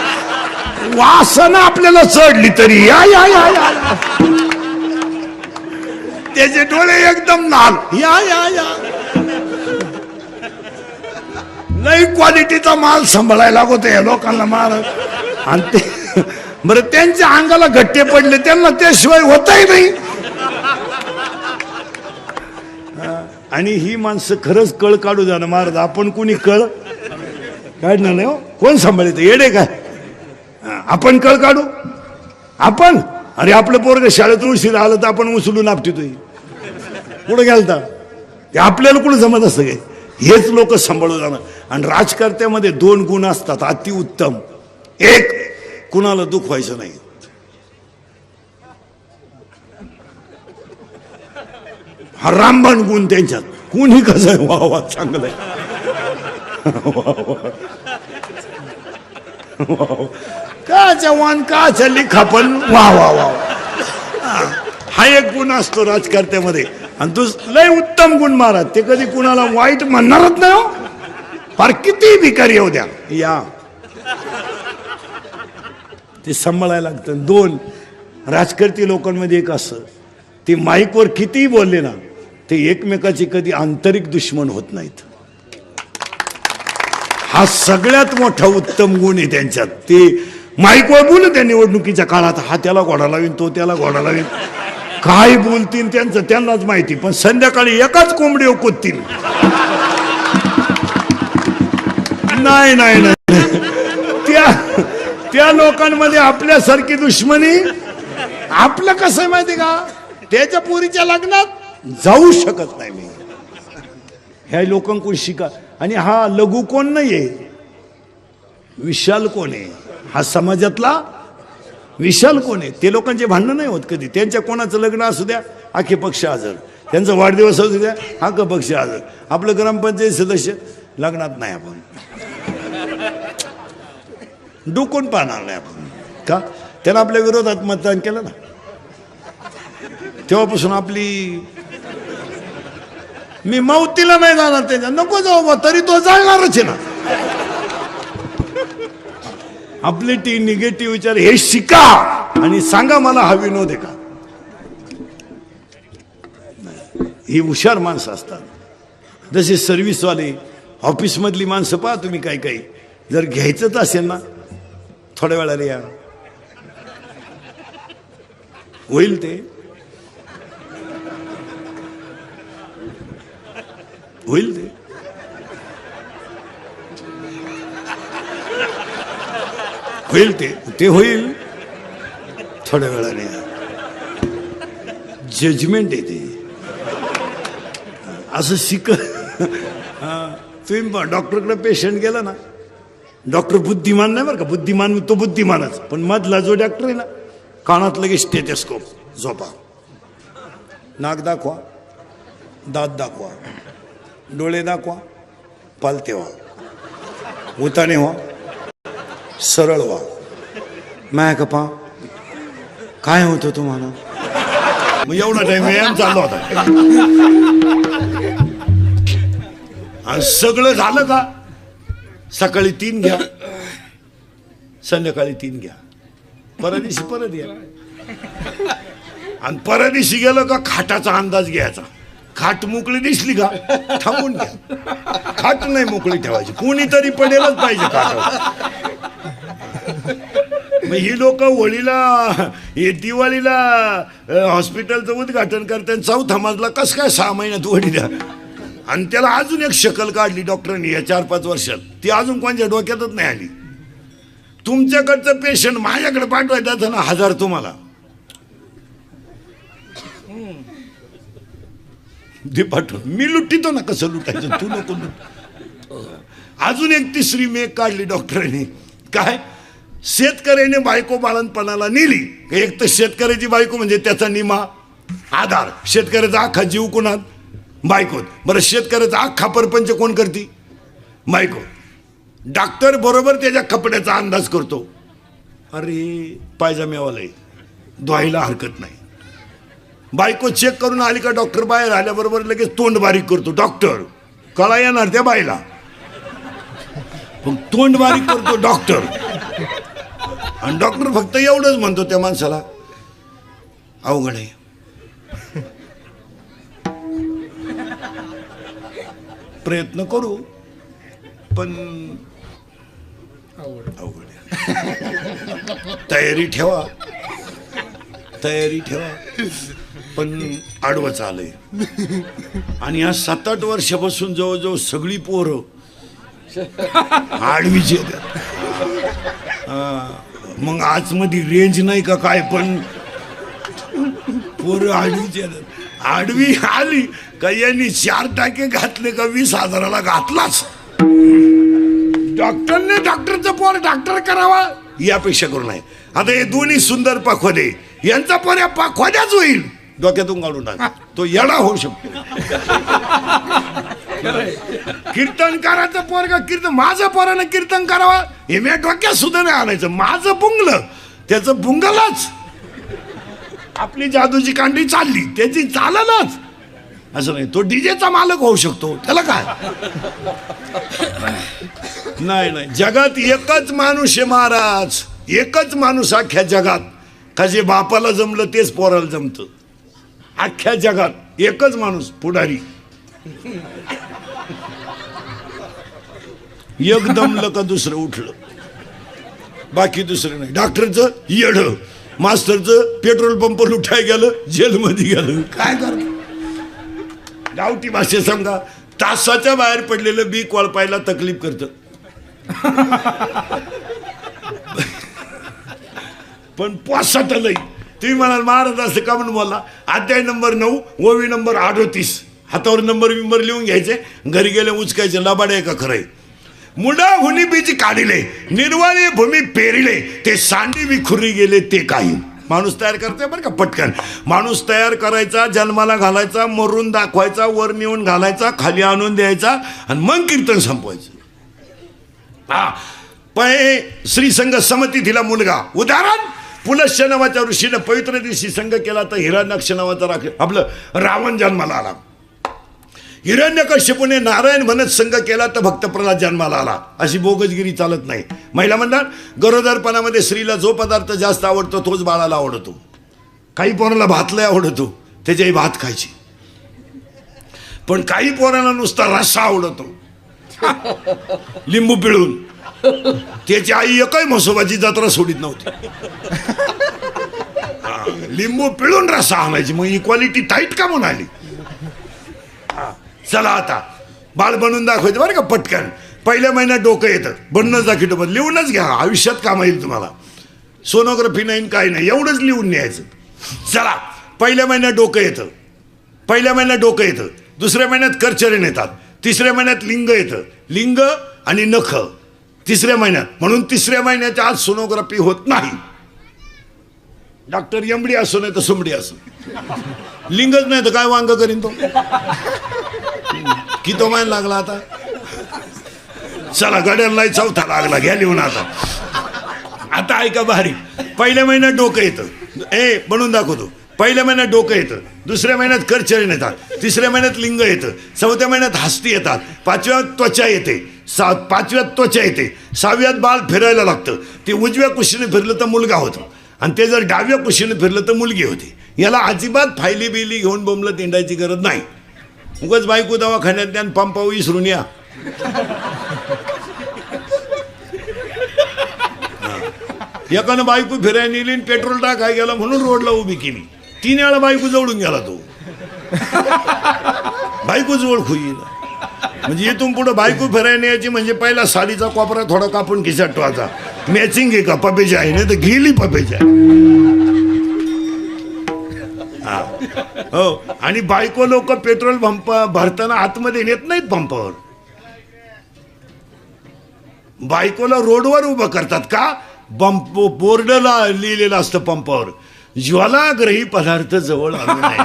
S1: वासना आपल्याला चढली तरी या या या या, त्याचे डोळे एकदम लाल, या या या. लई क्वालिटीचा माल सांभाळायला लागतो या लोकांना महाराज. आणि ते बरं त्यांच्या अंगाला गट्टे पडले, त्यांना त्याशिवाय होतही नाही. आणि ही माणसं खरंच कळ काढू द्या ना महाराज. आपण कोणी कळ काढणार नाही हो. कोण सांभाळत येडे काय? आपण कळ काढू आपण. अरे आपलं पोरग शाळेतून उशीर आलं तर आपण उचलून आपटितोय. कुठं गेलता ते आपल्याला कुठं जमत असतं काय? हेच लोक सांभाळू जाणार. आणि राजकारत्यामध्ये 2 गुण असतात अतिउत्तम. एक, कुणाला दुखवायचं नाही. हा रामबाण गुण त्यांच्यात. कुणी कसं आहे, वा वा चांगलं आहे, काच्या वान काच्या लिखापण, वा वा वा. हा एक गुण असतो राजकारत्यामध्ये. आणि तू लय उत्तम गुण महाराज, ते कधी कुणाला वाईट म्हणणारच नाही हो. फार किती भिकारी येऊ द्या या, ते सांभाळायला लागतं. 2, राजकारती लोकांमध्ये एक असं, ते माईकवर कितीही बोलले ना, ते एकमेकाचे कधी आंतरिक दुश्मन होत नाहीत. हा सगळ्यात मोठा उत्तम गुण आहे त्यांच्यात. ते माईकवर बोलू त्या निवडणुकीच्या काळात, हा त्याला घोडा लावीन, तो त्याला घोडा लावीन, काय बोलतील त्यांचं त्यांनाच माहिती. पण संध्याकाळी एकाच कोंबडी ओकतील. नाही नाही नाही, त्या लोकांमध्ये आपल्यासारखी दुश्मनी. आपलं कसं आहे माहिती का, त्याच्या पोरीच्या लग्नात जाऊ शकत नाही मी. ह्या लोकांकडून शिका. आणि हा लघु कोण नाहीये, विशाल कोण आहे, हा समाजातला विशाल कोण आहे. ते लोकांचे भांडणं नाही होत कधी. त्यांच्या कोणाचं लग्न असू द्या, आखे पक्ष हजर. त्यांचा वाढदिवस असू द्या, आख पक्ष हजर. आपलं ग्रामपंचायत सदस्य लग्नात नाही, आपण डुकून पाहणार नाही आपण. का त्याला आपल्या विरोधात मतदान केलं ना, तेव्हापासून आपली, मी मौतीला नाही जाणार त्याच्या, नको जाऊ बा, तरी तो जाणारच आहे ना. आपले टी निगेटिव्ह विचार हे शिका आणि सांगा मला हा विनोद आहे का. ही हुशार माणसं असतात. जसे सर्व्हिसवाले, ऑफिसमधली माणसं पहा तुम्ही. काही काही जर घ्यायचंच असेल ना, थोड्या वेळाला या, होईल ते होईल, ते होईल थोड्या वेळाने. जजमेंट येते असं शिक. तुम्ही डॉक्टरकडे पेशंट गेला ना, डॉक्टर बुद्धिमान नाही बरं का, बुद्धिमान तो बुद्धिमानच, पण मधला जो डॉक्टर आहे ना, कानात लगेच स्टेथोस्कोप, झोपा, नाक दाखवा, दात दाखवा, डोळे दाखवा, पालते व्हा, उताने व्हा, सरळ व्हा, माय कपा काय होतं तुम्हाला. मग एवढा टाइम व्यायाम चालला होता. आणि सगळं झालं का, सकाळी 3 घ्या, संध्याकाळी 3 घ्या, परदिवशी परत या. आणि परदिवशी गेलं का खाटाचा अंदाज घ्यायचा. खाट मोकळी दिसली का थांबून घ्या, खाट नाही मोकळी ठेवायची, कोणीतरी पडेलच पाहिजे खाटावर. मग ही लोक होळीला, हे दिवाळीला हॉस्पिटलचं उद्घाटन करतात, 4था मजला कस काय 6 महिन्यात वडी द्या. आणि त्याला अजून एक शकल काढली डॉक्टरांनी या 4-5 वर्षात, ती अजून कोणत्या डोक्यातच नाही आली. तुमच्याकडचं पेशंट माझ्याकडे पाठवायचं ना, 1000 तुम्हाला दे पाठवून, मी लुटितो ना, कसं लुटायचं तू नको लुट. अजून एक 3री मेक काढली डॉक्टरांनी. काय, शेतकऱ्याने बायको बाळणपणाला नेली. एक तर शेतकऱ्याची बायको म्हणजे त्याचा निमा आधार. शेतकऱ्याचा अख्खा जीव कोणात, बायकोत. बरं, शेतकऱ्याचा अख्खा परपंच कोण करती, बायको. डॉक्टर बरोबर त्याच्या कपड्याचा अंदाज करतो. अरे पायजाम्यावाला धुवायला हरकत नाही. बायको चेक करून आली का डॉक्टर बाहेर आल्याबरोबर लगेच तोंड बारीक करतो. डॉक्टर कळा येणार त्या बाईला, पण तोंड बारीक करतो डॉक्टर. आणि डॉक्टर फक्त एवढंच म्हणतो त्या माणसाला, अवघड आहे, प्रयत्न करू पण अवघड आहे, तयारी ठेवा पण आडवं चालय. आणि या 7-8 वर्षापासून जवळजवळ सगळी पोरं आडवीची येतात. मग आजमध्ये रेंज नाही का काय, पण पोरं आडवीची येतात. आडवी आली का यांनी 4 टाके घातले का 20,000ला घातलाच. डॉक्टरने डॉक्टरचं पोर डॉक्टर करावा ही अपेक्षा करू नये. आता हे दोन्ही सुंदर पाखवादे, यांचा पोर या पाखवाद्याच होईल, डोक्यातून काढून टाक, तो येडा होऊ शकतो. कीर्तनकाराचं पोरगा कीर्तन, माझं पोरानं कीर्तन करावं हे मी डोक्यात सुद्धा नाही आणायचं. माझं बुंगलं त्याचं बुंगलाच. आपली जादूची कांडी चालली त्याची चाललंच असं नाही. तो डीजेचा मालक होऊ शकतो, त्याला काय. नाही, जगात एकच माणूस आहे महाराज, एकच माणूस अख्ख्या जगात का जे बापाला जमलं तेच पोराला जमतं. अख्ख्या जगात एकच माणूस पुढारी. एक दमलं का दुसरं उठलं, बाकी दुसरं नाही. डॉक्टरचं येडं, मास्तरचं पेट्रोल पंप लुटाय गेलं, जेलमध्ये गेलं. काय करतो गावठी भाषे सांगा, तासाच्या बाहेर पडलेलं बी कोळपायला तकलीफ करतं. पण पोसात लई. तुम्ही म्हणाल महाराज असं का म्हणून बोलला. अध्याय नंबर 9 ओवी नंबर 38 हातावर नंबर बिंबर लिहून घ्यायचे, घरी गेले उचकायचे. लबाडे का खरंय. मुडा हुनी बीज काढिले, निर्वाळे भूमी पेरिले, ते सांडी विखुरी गेले ते काही. माणूस तयार करतोय बरं का पटकन. माणूस तयार करायचा, जन्माला घालायचा, मरून दाखवायचा, वर नेऊन घालायचा, खाली आणून द्यायचा आणि मग कीर्तन संपवायचं. हा पै श्रीसंग समती दिला मुलगा. उदाहरण पुलश्य नावाच्या ऋषीनं पवित्र दिवशी संघ केला तर हिरण्यक्ष नावाचा आपलं रावण जन्माला आला. हिरण्यकश्यपूने नारायण म्हणत संघ केला तर भक्त प्रल्हाद जन्माला आला. अशी बोगसगिरी चालत नाही. महिला म्हणतात गरोदरपणामध्ये स्त्रीला जो पदार्थ जास्त आवडतो तोच बाळाला आवडतो. काही पोराला भातलंय आवडतो, त्याच्याही भात खायची. पण काही पोराला नुसता रस्सा आवडतो, लिंबू पिळून. त्याची आई एकही म्हसोबाची जत्रा सोडित नव्हती. लिंबू पिळून रस्सा आणायची. मग इक्वालिटी टाईट का म्हणून आली. चला आता बाळ बनवून दाखवायचं बरं का पटकन. पहिल्या महिन्यात डोकं येतं, बनणंच दाखवतो. लिहूनच घ्या, आयुष्यात काम येईल तुम्हाला. सोनोग्राफी नाही काही नाही, एवढंच लिहून न्यायचं. चला पहिल्या महिन्यात डोकं येतं, पहिल्या महिन्यात डोकं येतं. दुसऱ्या महिन्यात करचरण येतात. तिसऱ्या महिन्यात लिंग येतं, लिंग आणि नख तिसऱ्या महिन्यात. म्हणून तिसऱ्या महिन्याच्या आज सोनोग्राफी होत नाही. डॉक्टर एमडी असो नाही तर सोमडी असो, लिंगच नाही तर काय वांग करीन तो. की तो महिना लागला आता. चला गड्यांना चौथा लागला, घ्या लिहून आता. आता ऐका भारी. पहिल्या महिन्यात डोकं येतं, बनवून दाखवतो. पहिल्या महिन्यात डोकं येतं, दुसऱ्या महिन्यात करचरण येतात, तिसऱ्या महिन्यात लिंग येतं, चौथ्या महिन्यात हस्ती येतात, पाचव्यात त्वचा येते, पाचव्यात त्वचा येते, सहाव्यात बाळ फिरायला लागतं. ते उजव्या कुशीने फिरलं तर मुलगा होतो आणि ते जर डाव्या कुशीने फिरलं तर मुलगी होते. याला अजिबात फायली बिली घेऊन बोंबलं तिंडायची गरज नाही. उगाच बायको दवाखान्यात द्या पंपावर विसरून या. एकानं बायको फिरायला नेली, पेट्रोल टाकाय गेला म्हणून रोडला उभी केली. 3 वेळा बायको जवळून गेला तो. बायकोच ओळखू येईल. म्हणजे इथून पुढं बायको फिरायला यायची म्हणजे पहिला साडीचा कोपरा थोडा कापून खिशात ठेवायचा. मॅचिंग आहे का पपेची आहे, नाही तर गेली पपेची आहे. हो. आणि बायको लोक पेट्रोल पंप भरताना आतमध्ये नेत नाहीत पंपावर. बायकोला रोडवर उभं करतात का. बोर्डला लिहिलेलं असतं पंपावर, ज्वालाग्रही पदार्थ जवळ आणू नये.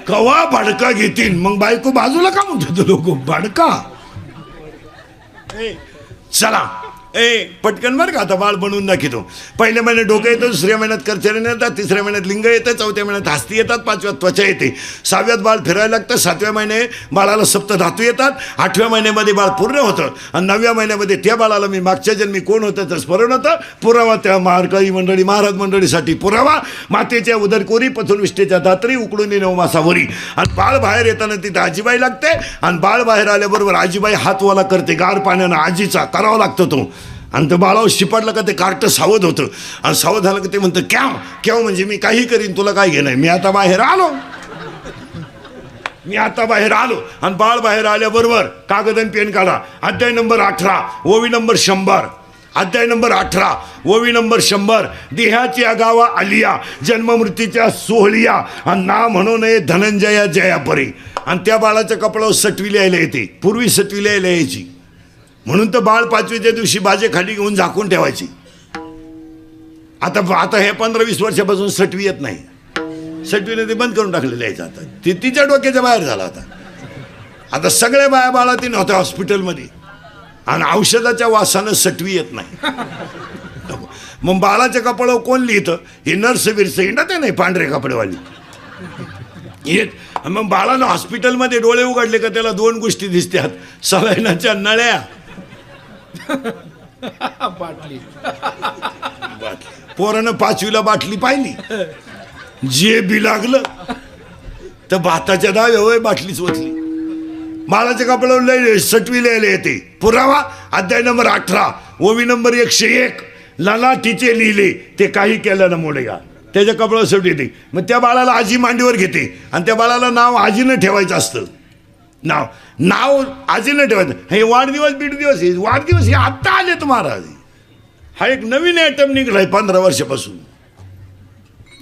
S1: कवा भडका घेतील. मग बायको बाजूला का म्हणतो लोक भडका. चला पटकन बरं का. आता बाळ बनवून दाखवतो. पहिल्या महिन्यात डोकं येतं, दुसऱ्या महिन्यात करचरण येतात, तिसऱ्या महिन्यात लिंग येतं, चौथ्या महिन्यात हस्ती येतात, पाचव्यात त्वचा येते, सहाव्यात बाळ फिरायला लागतं, सातव्या महिने बाळाला सप्त धातू येतात, 8व्या महिन्यामध्ये बाळ पूर्ण होतं आणि 9व्या महिन्यामध्ये त्या बाळाला मी मागच्या जन्मी कोण होतं तर स्मरण होतं. पुरावा त्या मारकळी मंडळी महाराज मंडळीसाठी पुरावा. मातेच्या उदरकोरी पथुरविष्टेच्या दात्री उकडून 9 मासावरी. आणि बाळ बाहेर येताना तिथे आजीबाई लागते आणि बाळ बाहेर आल्याबरोबर आजीबाई हातवाला करते गार पाण्यानं. आजीचा करावा लागतो तो. आणि तो बाळावर शिपडलं का ते कार्ट सावध होतं आणि सावध झालं का ते म्हणतं क्याव क्याव म्हणजे मी काही करीन, तुला काय घेणं. मी आता बाहेर आलो, मी आता बाहेर आलो. आणि बाळ बाहेर आल्याबरोबर कागद आणि पेन काढा. अध्याय नंबर 18 ओवी नंबर 100. अध्याय नंबर 18 ओवी नंबर 100. देहाची गावा आलिया, जन्ममृत्यूच्या सोहळिया आणि ना म्हणू नये धनंजया जयापरी. आणि त्या बाळाच्या कपडावर सटवी लिहायला येते. पूर्वी सटवी लिहायला यायची म्हणून तर बाळ 5वीच्या दिवशी बाजे खाली घेऊन झाकून ठेवायची. आता हे 15-20 वर्षापासून सटवी येत नाही. सटवीने ते बंद करून टाकलेलं यायचं. आता ते तिच्या डोक्याच्या बाहेर झाला. आता सगळ्या बाया बाळा तीन होत्या हॉस्पिटलमध्ये आणि औषधाच्या वासानं सटवी येत नाही. मग बाळाच्या कपड्यावर कोण लिहितं. हे नर्स बिरस हिंडत नाही पांढरे कपडेवाली येत. मग बाळानं हॉस्पिटलमध्ये डोळे उघडले का त्याला 2 गोष्टी दिसतात. सलाईनाच्या नळ्या,
S2: बाटली.
S1: पोरानं 5वीला बाटली पाहिली, जे बी लागलं तर भाताच्या डाव्या बाटलीच ओतली. बाळाच्या कपड्यावर लय सटवी लिहायला येते. पुरावा अध्याय नंबर 18 ओवी नंबर 101 ललाटीचे लिहिले ते काही केलं ना मोडेगा. त्याच्या कपड्यावर सटवी येते. मग त्या बाळाला आजी मांडीवर घेते आणि त्या बाळाला नाव आजीनं ठेवायचं असतं. नाव आजीनं ठेवायचं. हे वाढदिवस बिडदिवस हे वाढदिवस हे आत्ता आले महाराज. हा एक नवीन आयटम निघलाय 15 वर्षापासून.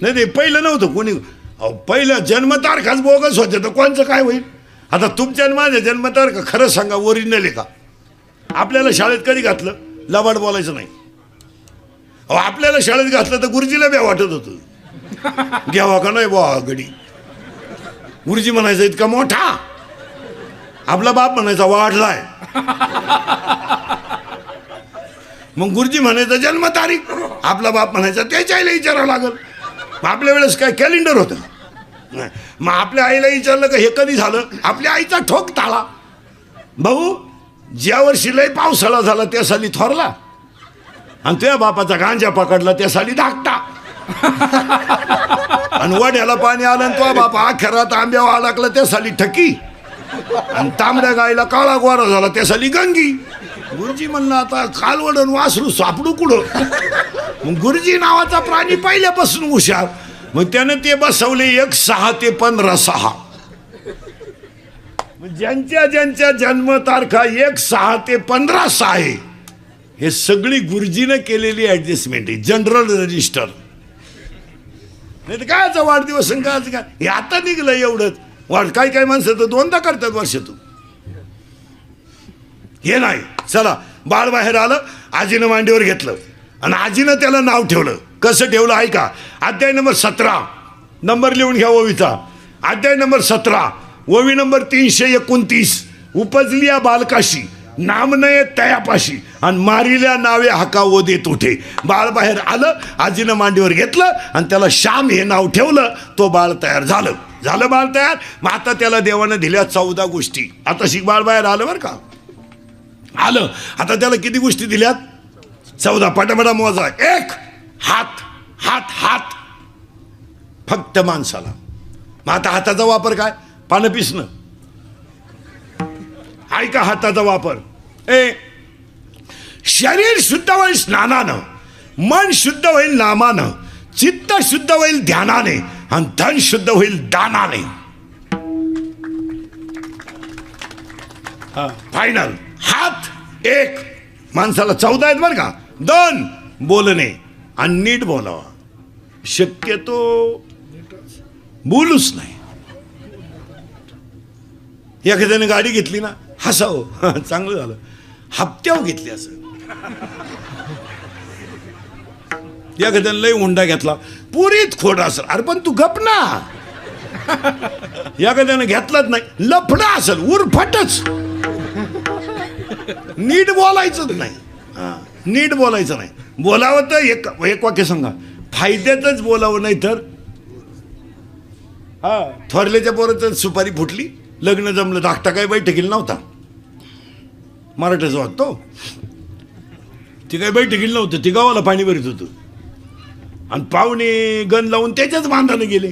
S1: नाही ते पहिलं नव्हतं कोणी. पहिलं जन्मतारखाच बोगस होते तर कोणचं काय होईल. आता तुमच्या माझ्या जन्मतारखा खरं सांगा ओरिजिनल आहे का. आपल्याला शाळेत कधी घातलं लबाड बोलायचं नाही. आपल्याला शाळेत घातलं तर गुरुजीला बी वाटत होतं घ्यावा का नाही बा गडी. गुरुजी म्हणायचं इतका मोठा. आपला बाप म्हणायचा वाढलाय. मग गुरुजी म्हणायचं जन्मतारीख. आपला बाप म्हणायचा त्याच्या विचारावं लागल. आपल्या वेळेस काय कॅलेंडर होतं. मग आपल्या आईला विचारलं का हे कधी झालं. आपल्या आईचा ठोक ताळा. भाऊ ज्या वर्षी लय पावसाळा झाला त्या साली थोरला आणि तुझ्या बापाचा गांजा पकडला त्या साली धाकटा. आणि वड्याला पाणी आलं आणि तो बापा अखेरात आंब्यावर अडकला त्या साली ठकी. आणि तांबड्या गायला काळा गोरा झाला त्या साली गंगी. गुरुजी म्हणलं आता कालवडून वासरू सापडू कुठं. मग गुरुजी नावाचा प्राणी पहिल्यापासून हुशार. मग त्यानं ते बसवले 1-6 ते 15-6. ज्यांच्या ज्यांच्या जन्मतारखा 1-6 ते 15-6 आहे. हे सगळी गुरुजीनं केलेली ऍडजस्टमेंट आहे. General register. नाही तर काय वाढदिवस काय हे आता निघलं एवढंच. काही काही माणसं तर 2दा करतात वर्षातून. हे नाही. चला बाळ बाहेर आलं. आजीनं मांडीवर घेतलं आणि आजीनं त्याला नाव ठेवलं. कसं ठेवलं आहे का. अध्याय नंबर 17 नंबर लिहून घ्या ओवीचा. अध्याय नंबर 17 ओवी नंबर 329 उपजलिया बालकाशी नामनये तयापाशी आणि मारिल्या नावे हाका वो देत उठे. बाळ बाहेर आलं. आजीनं मांडीवर घेतलं आणि त्याला श्याम हे नाव ठेवलं. तो बाळ तयार झालं. बाळ तयार. मग आता त्याला देवानं दिल्या 14 गोष्टी. आता शिक बाळ बाहेर आलं बरं का. आलं. आता त्याला किती गोष्टी दिल्यात 14. पटापटा मोजा. 1 हात हात हात फक्त माणसाला. मग आता हाताचा वापर काय पानं पिसणं. ऐका हाताचा वापर. शरीर शुद्ध होईल स्नानानं. मन शुद्ध होईल नामानं. चित्त शुद्ध होईल ध्यानाने आणि धन शुद्ध होईल दानाने. फायनल. हात 1 माणसाला 14 आहेत बरं का. 2 बोलणे आणि नीट बोलावा. शक्यतो बोलूच नाही. एखाद्याने गाडी घेतली ना हसावं चांगलं झालं. हप्त्यावर घेतली असं. एखाद्याने लय हुंडा घेतला पुरीत खोड असेल. अरे पण तू गप ना. एखाद्याने घेतलाच नाही लफडा असेल उरफटच. नीट बोलायचंच नाही. नीट बोलायचं नाही. बोलावं तर एक वाक्य सांगा. फायद्यातच बोलावं. नाही तर थोरल्याच्या पोराचं सुपारी फुटली. लग्न जमलं. धाकटा काय बैठकीला नव्हता. मराठ्याचा वाटतो. ती काय बैठकीला नव्हतं. ती गावाला पाणी भरीत होतं आणि पाहुणे गण लावून त्याच्याच बांधाने गेले.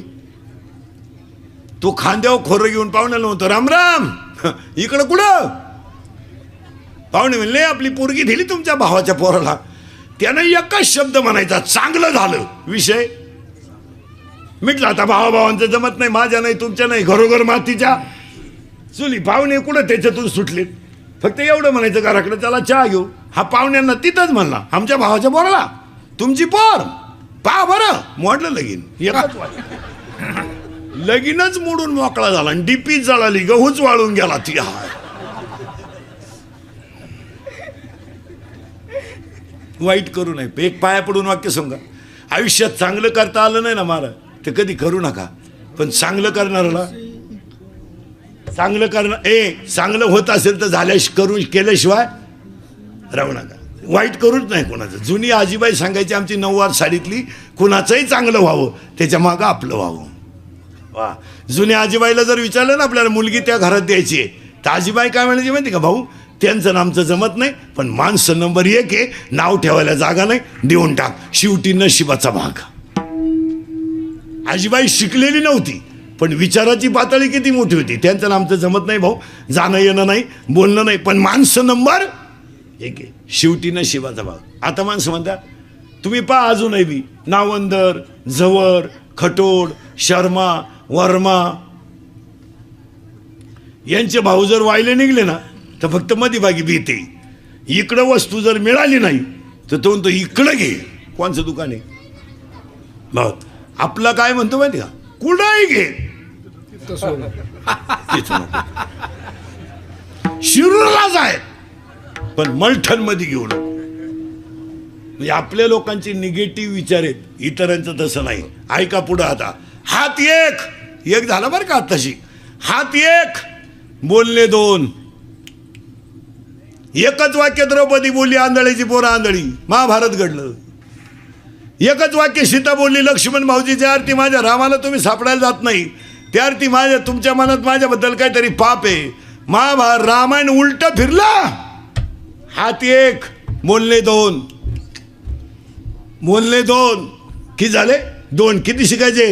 S1: तो खांद्यावर खोरं घेऊन पाहुण्याला नव्हतं राम राम इकडं कुठं. पाहुणे म्हणले आपली पोरगी दिली तुमच्या भावाच्या पोराला. त्यानं एकच शब्द म्हणायचा चांगलं झालं. विषय मिटला. आता भावाभावांचं जमत नाही. माझ्या नाही तुमच्या नाही. घरोघर मातीच्या चुली. पाहुणे कुठं त्याच्यातून सुटले. फक्त एवढं म्हणायचं घराकडे त्याला चहा घेऊ. हा पाहुण्यांना तिथंच म्हणला आमच्या भावाच्या पोराला तुमची पोर पहा बरं मोडलं लगीन. लगीनच मोडून मोकळा झाला आणि डीपी जळाली. गहूच वाळून गेला. ती वाईट करू नये. एक पाया पडून वाक्य सांगा. आयुष्यात चांगलं करता आलं नाही ना महाराज ते कधी करू नका. पण चांगलं करणाऱ्याला चांगलं करणं चांगलं होत असेल तर केल्याशिवाय राहू नका. वाईट करूच नाही कोणाचं. जुनी आजीबाई सांगायची आमची 9वार साडीतली कुणाचंही चांगलं व्हावं त्याच्या मागं आपलं व्हावं. वा. जुन्या आजीबाईला जर विचारलं ना आपल्याला मुलगी त्या घरात द्यायची आहे तर आजीबाई काय म्हणायची माहिती का. भाऊ त्यांचं आमचं जमत नाही पण माणसं नंबर 1 आहे. नाव ठेवायला जागा नाही देऊन टाक. शेवटी नशिबाचा भाग. आजीबाई शिकलेली नव्हती पण विचाराची पातळी किती मोठी होती. त्यांचं आणि आमचं जमत नाही भाऊ, जाणं येणं नाही, बोलणं नाही, पण माणसं नंबर एक आहे. शेवटी नशिबाचा भाग. आता माणसं म्हणतात तुम्ही पहा अजूनही बी नावंदर, झवर, खटोड, शर्मा, वर्मा यांचे भाऊ जर वायले निघले ना तर फक्त मध्यभागी भीते. इकडं वस्तू जर मिळाली नाही तर तो म्हणतो इकडं घे. कोणचं दुकान आहे भाऊ? आपला काय म्हणतो माहिती का, कुठंही घे, शिरूरला जाय पण मलठण मध्ये घेऊ नको. म्हणजे आपल्या लोकांचे निगेटिव्ह विचार आहेत, इतरांचं तसं नाही. ऐका पुढं आता. हात एक झाला बरं का आताशी. हात एक, बोलणे दोन. एकच वाक्य द्रौपदी बोलली आंधळीची पोरं आंधळी, महाभारत घडलं. एकच वाक्य सीता बोलली लक्ष्मण भाऊजी, ज्या अर्थी माझ्या रामाला तुम्ही सापडायला जात नाही त्या अर्थी माझ्या तुमच्या मनात माझ्याबद्दल काहीतरी पाप आहे. महाभारत रामायण उलट फिरला. हात एक, बोलणे दोन. बोलणे दोन किती झाले? दोन. किती शिकायचे?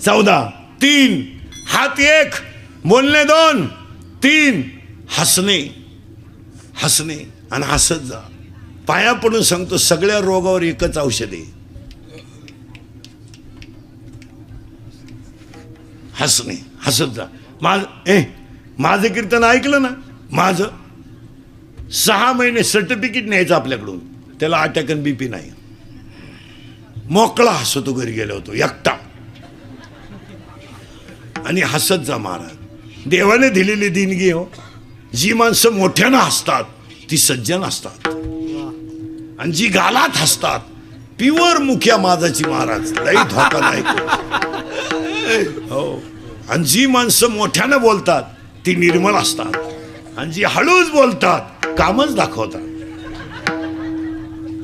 S1: 14. 3. हात एक, बोलणे दोन. 3. हसणे. हसणे आणि हसत जा. पाया पडून सांगतो सगळ्या रोगावर एकच औषध आहे, हसणे. हसत जा. माझं कीर्तन ऐकलं ना, माझं 6 महिने सर्टिफिकेट न्यायचं आपल्याकडून. त्याला अटॅक आणि बीपी नाही. मोकळा हसतो घरी गेलो होतो एकटा. आणि हसत जा महाराज. देवाने दिलेली देणगी हो. जी माणसं मोठ्यानं हसतात ती सज्जन असतात, आणि जी गालात हसतात प्युअर मुख्या माझाची महाराज, लई धोका नाही हो. आणि जी माणसं मोठ्यानं बोलतात ती निर्मळ असतात, आणि जी हळूच बोलतात कामच दाखवतात.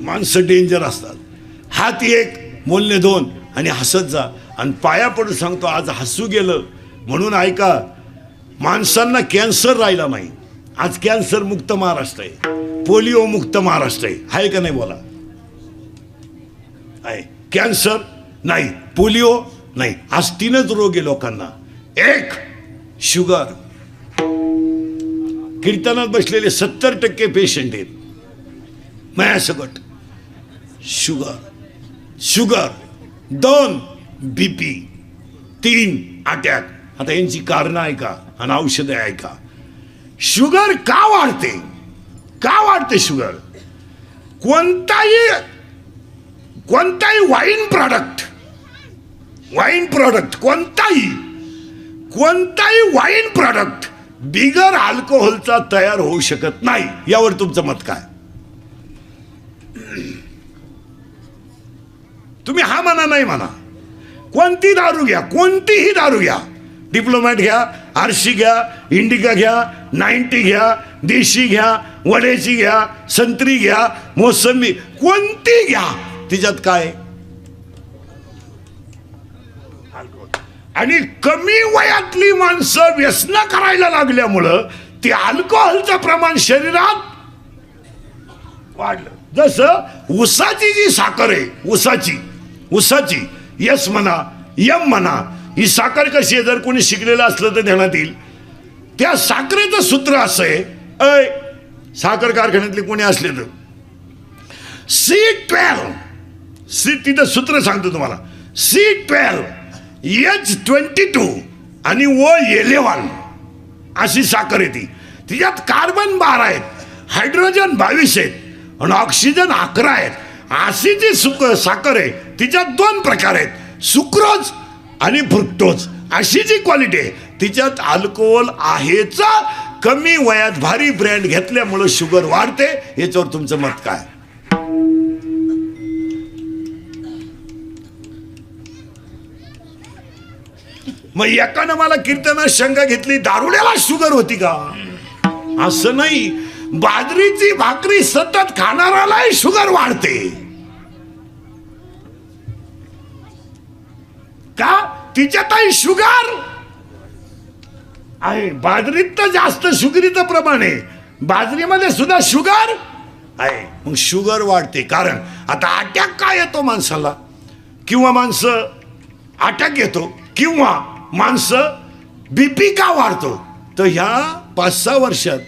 S1: माणसं डेंजर असतात. हात एक, बोलणे दोन, आणि हसत जा. आणि पाया पडून सांगतो आज हसू गेलं म्हणून ऐका, माणसांना कॅन्सर राहिला नाही. आज कॅन्सर मुक्त महाराष्ट्र आहे, पोलिओ मुक्त महाराष्ट्र आहे का नाही बोला? आहे. कॅन्सर नाही, पोलिओ नाही. आज 3च रोग आहे लोकांना. एक शुगर. कीर्तनात बसलेले 70% पेशंट आहेत माझ्यासकट शुगर. शुगर. 2 बीपी. 3 अटॅक. आता यांची कारणं ऐका आणि औषधं ऐका. शुगर का वाढते? का वाढते शुगर? कोणताही वाईन प्रॉडक्ट कोणताही वाईन प्रॉडक्ट बिगर अल्कोहोलचा तयार होऊ शकत नाही. यावर तुमचं मत काय? तुम्ही हा म्हणा नाही म्हणा. कोणती दारू घ्या, कोणतीही दारू घ्या, डिप्लोमॅट घ्या, आरशी घ्या, इंडिका घ्या, 90 घ्या, देशी घ्या, वड्याची घ्या, संत्री घ्या, मोसंबी, कोणती घ्या, तिच्यात काय? आणि कमी वयातली माणसं व्यसन करायला लागल्यामुळं ते अल्कोहोलचं प्रमाण शरीरात वाढलं. जसं ऊसाची जी साखर आहे, ऊसाची यस म्हणा, यम म्हणा, ही साखर कशी आहे जर कोणी शिकलेलं असलं तर ध्यानात येईल. त्या साखरेचं सूत्र असं आहे, साखर कारखान्यातले कोणी असले तर C12, तिथं सूत्र सांगतो तुम्हाला. C12, H22 आणि O11 अशी साखर आहे ती. तिच्यात कार्बन 12 आहेत, हायड्रोजन 22 आहेत आणि ऑक्सिजन 11 आहेत. अशी जी साखर आहे तिच्यात 2 प्रकार आहेत, सुक्रोज आणि फ्रुक्टोज. अशी जी क्वालिटी आहे तिच्यात अल्कोहोल आहेच. कमी वयात भारी ब्रँड घेतल्यामुळं शुगर वाढते. याच्यावर तुमचं मत काय? मग एकानं मला कीर्तनात शंका घेतली, दारुड्याला शुगर होती का? असं नाही. बाजरीची भाकरी सतत खाणारालाही शुगर वाढते का? तिच्यातही शुगर आहे. बाजरीत तर जास्त शुगरीचं प्रमाण आहे, बाजरीमध्ये सुद्धा शुगर आहे. मग शुगर वाढते. कारण आता अटॅक का येतो माणसाला, किंवा माणसं अटॅक येतो, किंवा माणसं बीपी का वाढतो? तर ह्या 5-6 वर्षात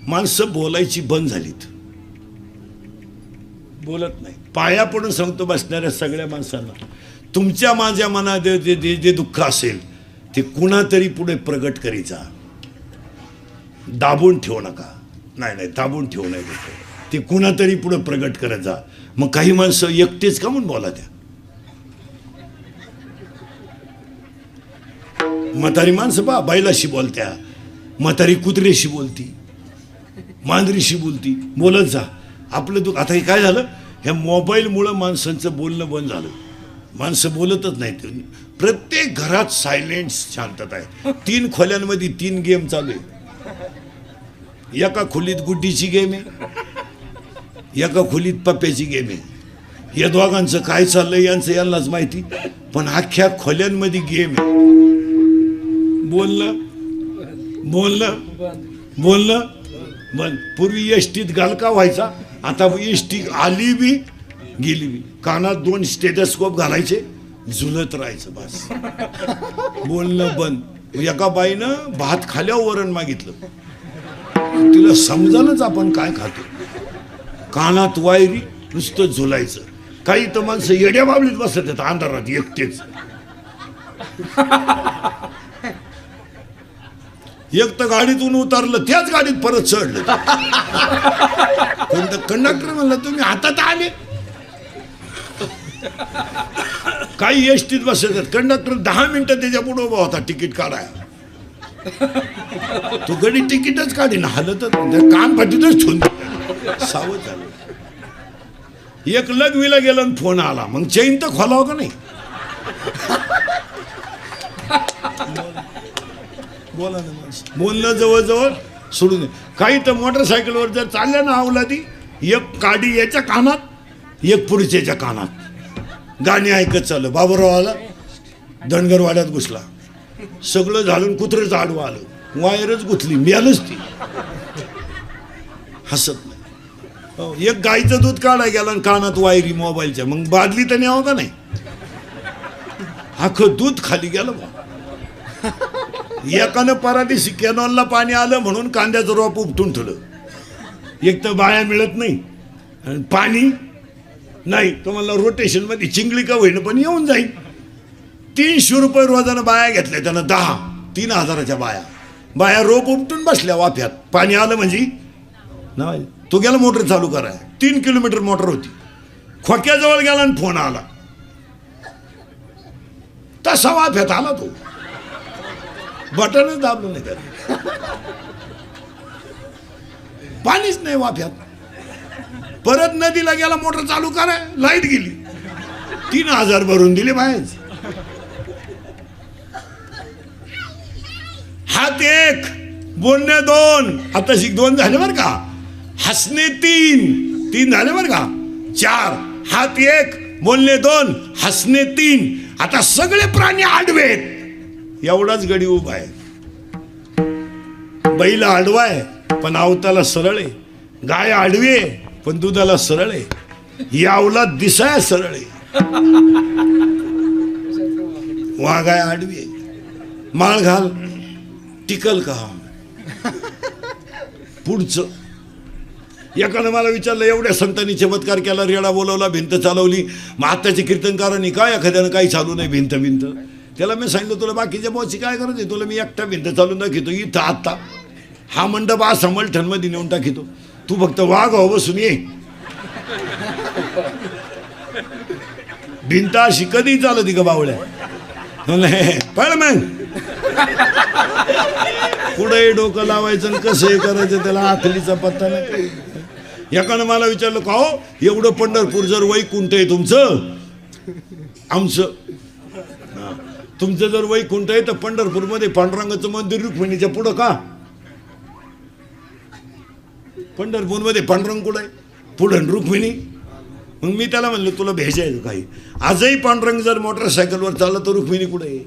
S1: माणसं बोलायची बंद झालीत, बोलत नाही. पाया पडून सांगतो बसणाऱ्या सगळ्या माणसांना, तुमच्या माझ्या मनात जे दुःख असेल ते कुणातरी पुढे प्रगट करीचा, दाबून ठेवू नका. नाही दाबून ठेवू नये, ते कुणातरी पुढे प्रगट करत जा. मग काही माणसं एकटेच का म्हणून बोला त्या. म्हातारी माणसं पहा बैलाशी बोलत्या, म्हातारी कुत्रेशी बोलती, मांजरीशी बोलती, बोलत जा. आपलं दुःख आता हे काय झालं, ह्या मोबाईलमुळं माणसांचं बोलणं बंद झालं. माणसं बोलतच नाहीत. प्रत्येक घरात सायलेंट शांतता आहे. 3 खोल्यांमध्ये 3 गेम चालू आहे. एका खोलीत गुड्डीची गेम आहे, एका खोलीत पप्प्याची गेम आहे. या दोघांचं काय चाललंय यांचं यांनाच माहिती, पण अख्ख्या खोल्यांमध्ये गेम आहे. बोलणं बंद. पूर्वी एसटीत गालका व्हायचा, आता एसटी आली बी गेली बी, कानात 2 स्टेथोस्कोप घालायचे, झुलत राहायचं बस. बोलणं बंद. एका बाईनं भात खाल्यावर वरण मागितलं, तिला समजानच आपण काय खातो. कानात वायरी, नुसतं झुलायचं. काही तर माणसं येड्या बाबलीत बसत आहेत अंधारात एकटेच. एक तर गाडीतून उतरलं, त्याच गाडीत परत चढलं. कोणतं कंडक्टर म्हणलं तुम्ही हातात आले. काही एसटीत बसत आहेत, कंडक्टर 10 मिनिटं त्याच्या पुढे उभा होता तिकीट काढायला. तो गडी तिकीटच काढीन, हलतच कान फाटीतच ठेवून सावध झालं. एक लग्वीला गेला आणि फोन आला, मग चैन तर खोलावं का नाही. बोला ना माणसं, बोलणं जवळजवळ सोडून दे. काही तर मोटरसायकलवर जर चालल्या ना अवलादी, एक काडी याच्या कानात, एक पुढच्याच्या कानात, गाणी ऐकत चाललं. बाबूराव आला, धनगरवाड्यात घुसला, सगळं झालं, कुत्रंच आडवं आलं, वायरच गुथली, मिळालंच ती. हसत नाही. एक गाईचं दूध काढाय गेला आणि कानात वायरी मोबाईलच्या, मग बादली तर न्यावं का नाही. अख्खं दूध खाली गेलं बा. एकानं पराठीशी कॅनॉलला पाणी आलं म्हणून कांद्याचं रोप उपटून ठेवलं. एक तर बाया मिळत नाही आणि पाणी नाही, तुम्हाला रोटेशन मध्ये चिंगळी का होईन पण येऊन जाईल. 300 रुपये रोजानं बाया घेतल्या त्यानं, 3,000च्या बाया रोप उपटून बसल्या वाफ्यात. पाणी आलं म्हणजे नाही. तो गेला मोटर चालू कराय, 3 किलोमीटर मोटर होती. खोक्याजवळ गेला आणि फोन आला, तसा वाफ्यात आला तो, बटनच दाबलं नाही त्याने. पाणीच नाही वाफ्यात. परत नदीला गेला, मोटर चालू कराय, लाईट गेली, 3,000 भरून दिले बाहेर. हात 1, बोलणे 2, आता 2 झाले बरं का. हसणे 3 झाले बरं का. 4, हात 1, बोलणे 2, हसणे 3. आता सगळे प्राणी आडवेत, एवढाच गडी उभा आहे. बैल आडवा आहे पण आवताला सरळ आहे. गाय आडवी आहे पण दुधाला सरळ आहे. यावला दिसाय सरळ आहे. वाघाय आडवी आहे. माळ घाल टिकल का. पुढचं एकानं मला विचारलं, एवढ्या संतांनी चमत्कार केला, रेडा बोलवला, भिंत चालवली, मग आत्ताच्या कीर्तनकारांनी काय एखाद्यानं काही चालू नाही भिंत. त्याला मी सांगितलं, तुला बाकीच्या बॉसची काय गरज आहे, तुला मी एकटा भिंत चालून दाखवतो इथं आत्ता. हा मंडप असा मलठणमध्ये नेऊन टाकितो, तू फक्त वाघ हो बसून ये. भिंत अशी कधी चालत का बावळ्या. पळ मग पुढे डोकं लावायचं कसं हे करायचं, त्याला आखलीचा पत्ता नाही. एकानं मला विचारलं, का हो एवढं पंढरपूर जर वैकुंठ आहे तुमचं, आमचं तुमचं जर वैकुंठ आहे तर पंढरपूरमध्ये पांडुरंगाचं मंदिर रुक्मिणीच्या पुढं का. पंढरपूरमध्ये पांडुरंग कुठं आहे, पुढं रुक्मिणी. मग मी त्याला म्हणलं, तुला भेजायचं काही. आजही पांडुरंग जर मोटरसायकलवर चालला तर रुक्मिणी कुठे आहे.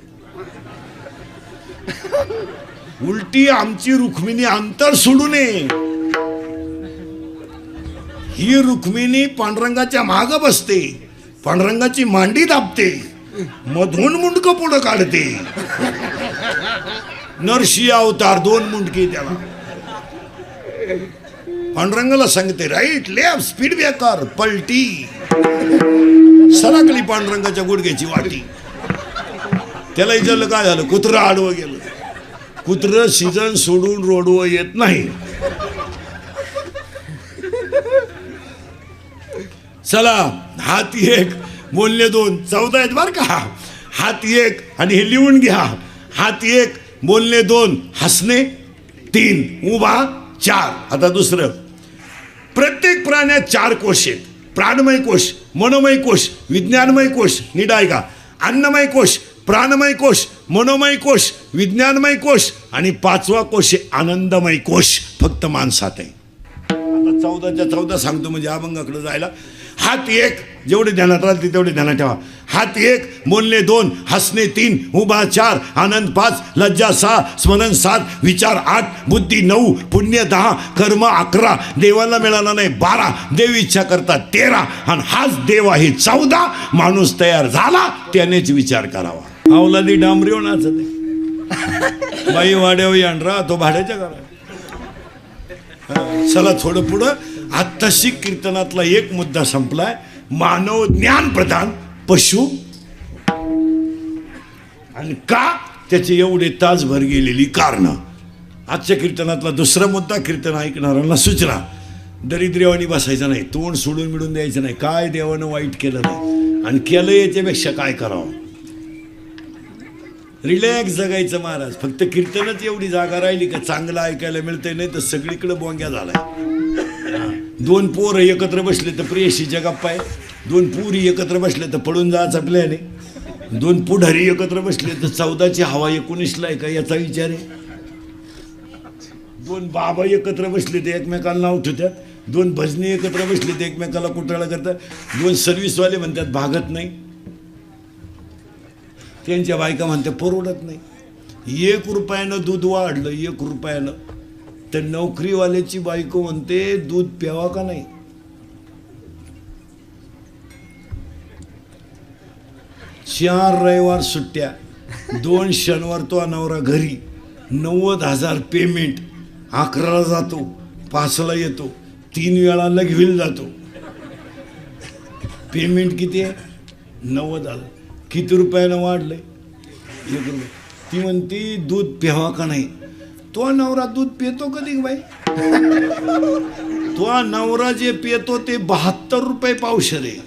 S1: उलटी आमची रुक्मिणी अंतर सोडू नये. ही रुक्मिणी पांडुरंगाच्या माग बसते, पांडुरंगाची मांडी दाबते, मधून मुंडकं पुढं काढते. नरशी अवतार 2 मुंडके त्याला. पांडुरंगाला सांगते राईट लेफ्ट स्पीड ब्रेकर पलटी. सरकली पांडुरंगाच्या गुडघ्याची वाटी. त्याला विचारलं काय झालं. कुत्रं आडवं गेलं. कुत्रं सीझन सोडून रोडवर येत नाही. चला हाती 1 बोलणे 2 14 आहेत बर का. हाती 1 आणि हे लिहून घ्या. हाती 1 बोलणे 2 हसणे 3 उभा 4. आता दुसरं. प्रत्येक प्राण्यात 4 कोश आहेत. प्राणमय कोश, मनोमय कोश, विज्ञानमय कोश. नीट ऐका. अन्नमय कोश, प्राणमय कोश, मनोमय कोश, विज्ञानमय कोश आणि 5वा कोश आहे आनंदमय कोश. फक्त माणसात आहे. आता 14च्या 14 सांगतो म्हणजे अभंगाकडे जायला. हात 1 जेवढे ध्यानात राहते तेवढे ध्यानात ठेवा. हात 1 बोलणे 2 हसणे 3 उभा 4 आनंद 5 लज्जा 6 स्मरण 7 विचार 8 बुद्धी 9 पुण्य 10 कर्म 11 देवाला मिळाला नाही 12 देव इच्छा करतात 13 आणि हाच देव आहे 14. माणूस तयार झाला त्यानेच विचार करावा. अवलादी डांबरीव नाचत बाई वाड्यावर आणरा तो भाड्याच्या घरात. चला थोडं पुढं. आत्ताशी कीर्तनातला एक मुद्दा संपलाय. मानव ज्ञान प्रधान पशु. आणि का त्याचे एवढे तासभर गेलेली कारण. आजच्या कीर्तनातला दुसरा मुद्दा. कीर्तन ऐकणाऱ्यांना सूचना. दरिद्र्यवाणी बसायचं नाही. तोंड सोडून मिळून द्यायचं नाही. काय देवानं वाईट केलं नाही आणि केलं याच्यापेक्षा काय करावं. रिलॅक्स जगायचं महाराज. फक्त कीर्तनच एवढी जागा राहिली का चांगलं ऐकायला मिळतंय. नाही तर सगळीकडे बोंग्या झालाय. 2 पोरं एकत्र बसले तर प्रेयशीच्या गप्पा आहे. 2 पुरी एकत्र बसले तर पळून जायचा प्लॅन आहे. 2 पुढारी एकत्र बसले तर 14ची हवा 19ला आहे का याचा विचार आहे. 2 बाबा एकत्र बसले तर एकमेकाला नाव ठेवतात. 2 भजनी एकत्र बसले तर एकमेकाला कुटाळा करतात. 2 सर्व्हिसवाले म्हणतात भागत नाही. त्यांच्या बायका म्हणते परवडत नाही. 1 रुपयानं दूध वाढलं 1 रुपयानं तर नोकरीवाल्याची बायको म्हणते दूध प्यावा का नाही. चार रविवार सुट्ट्या 2 शनिवार तो नवरा घरी 90,000 पेमेंट. 11ला जातो 5ला येतो 3 वेळा लगविल जातो. पेमेंट किती आहे 90,000. किती रुपयानं वाढलंय 1 रुपये. ती म्हणती दूध प्यावा का नाही. तो नवरा दूध पितो कधी बाई. तो नवरा जे पितो ते 72 रुपये पावशेर आहे.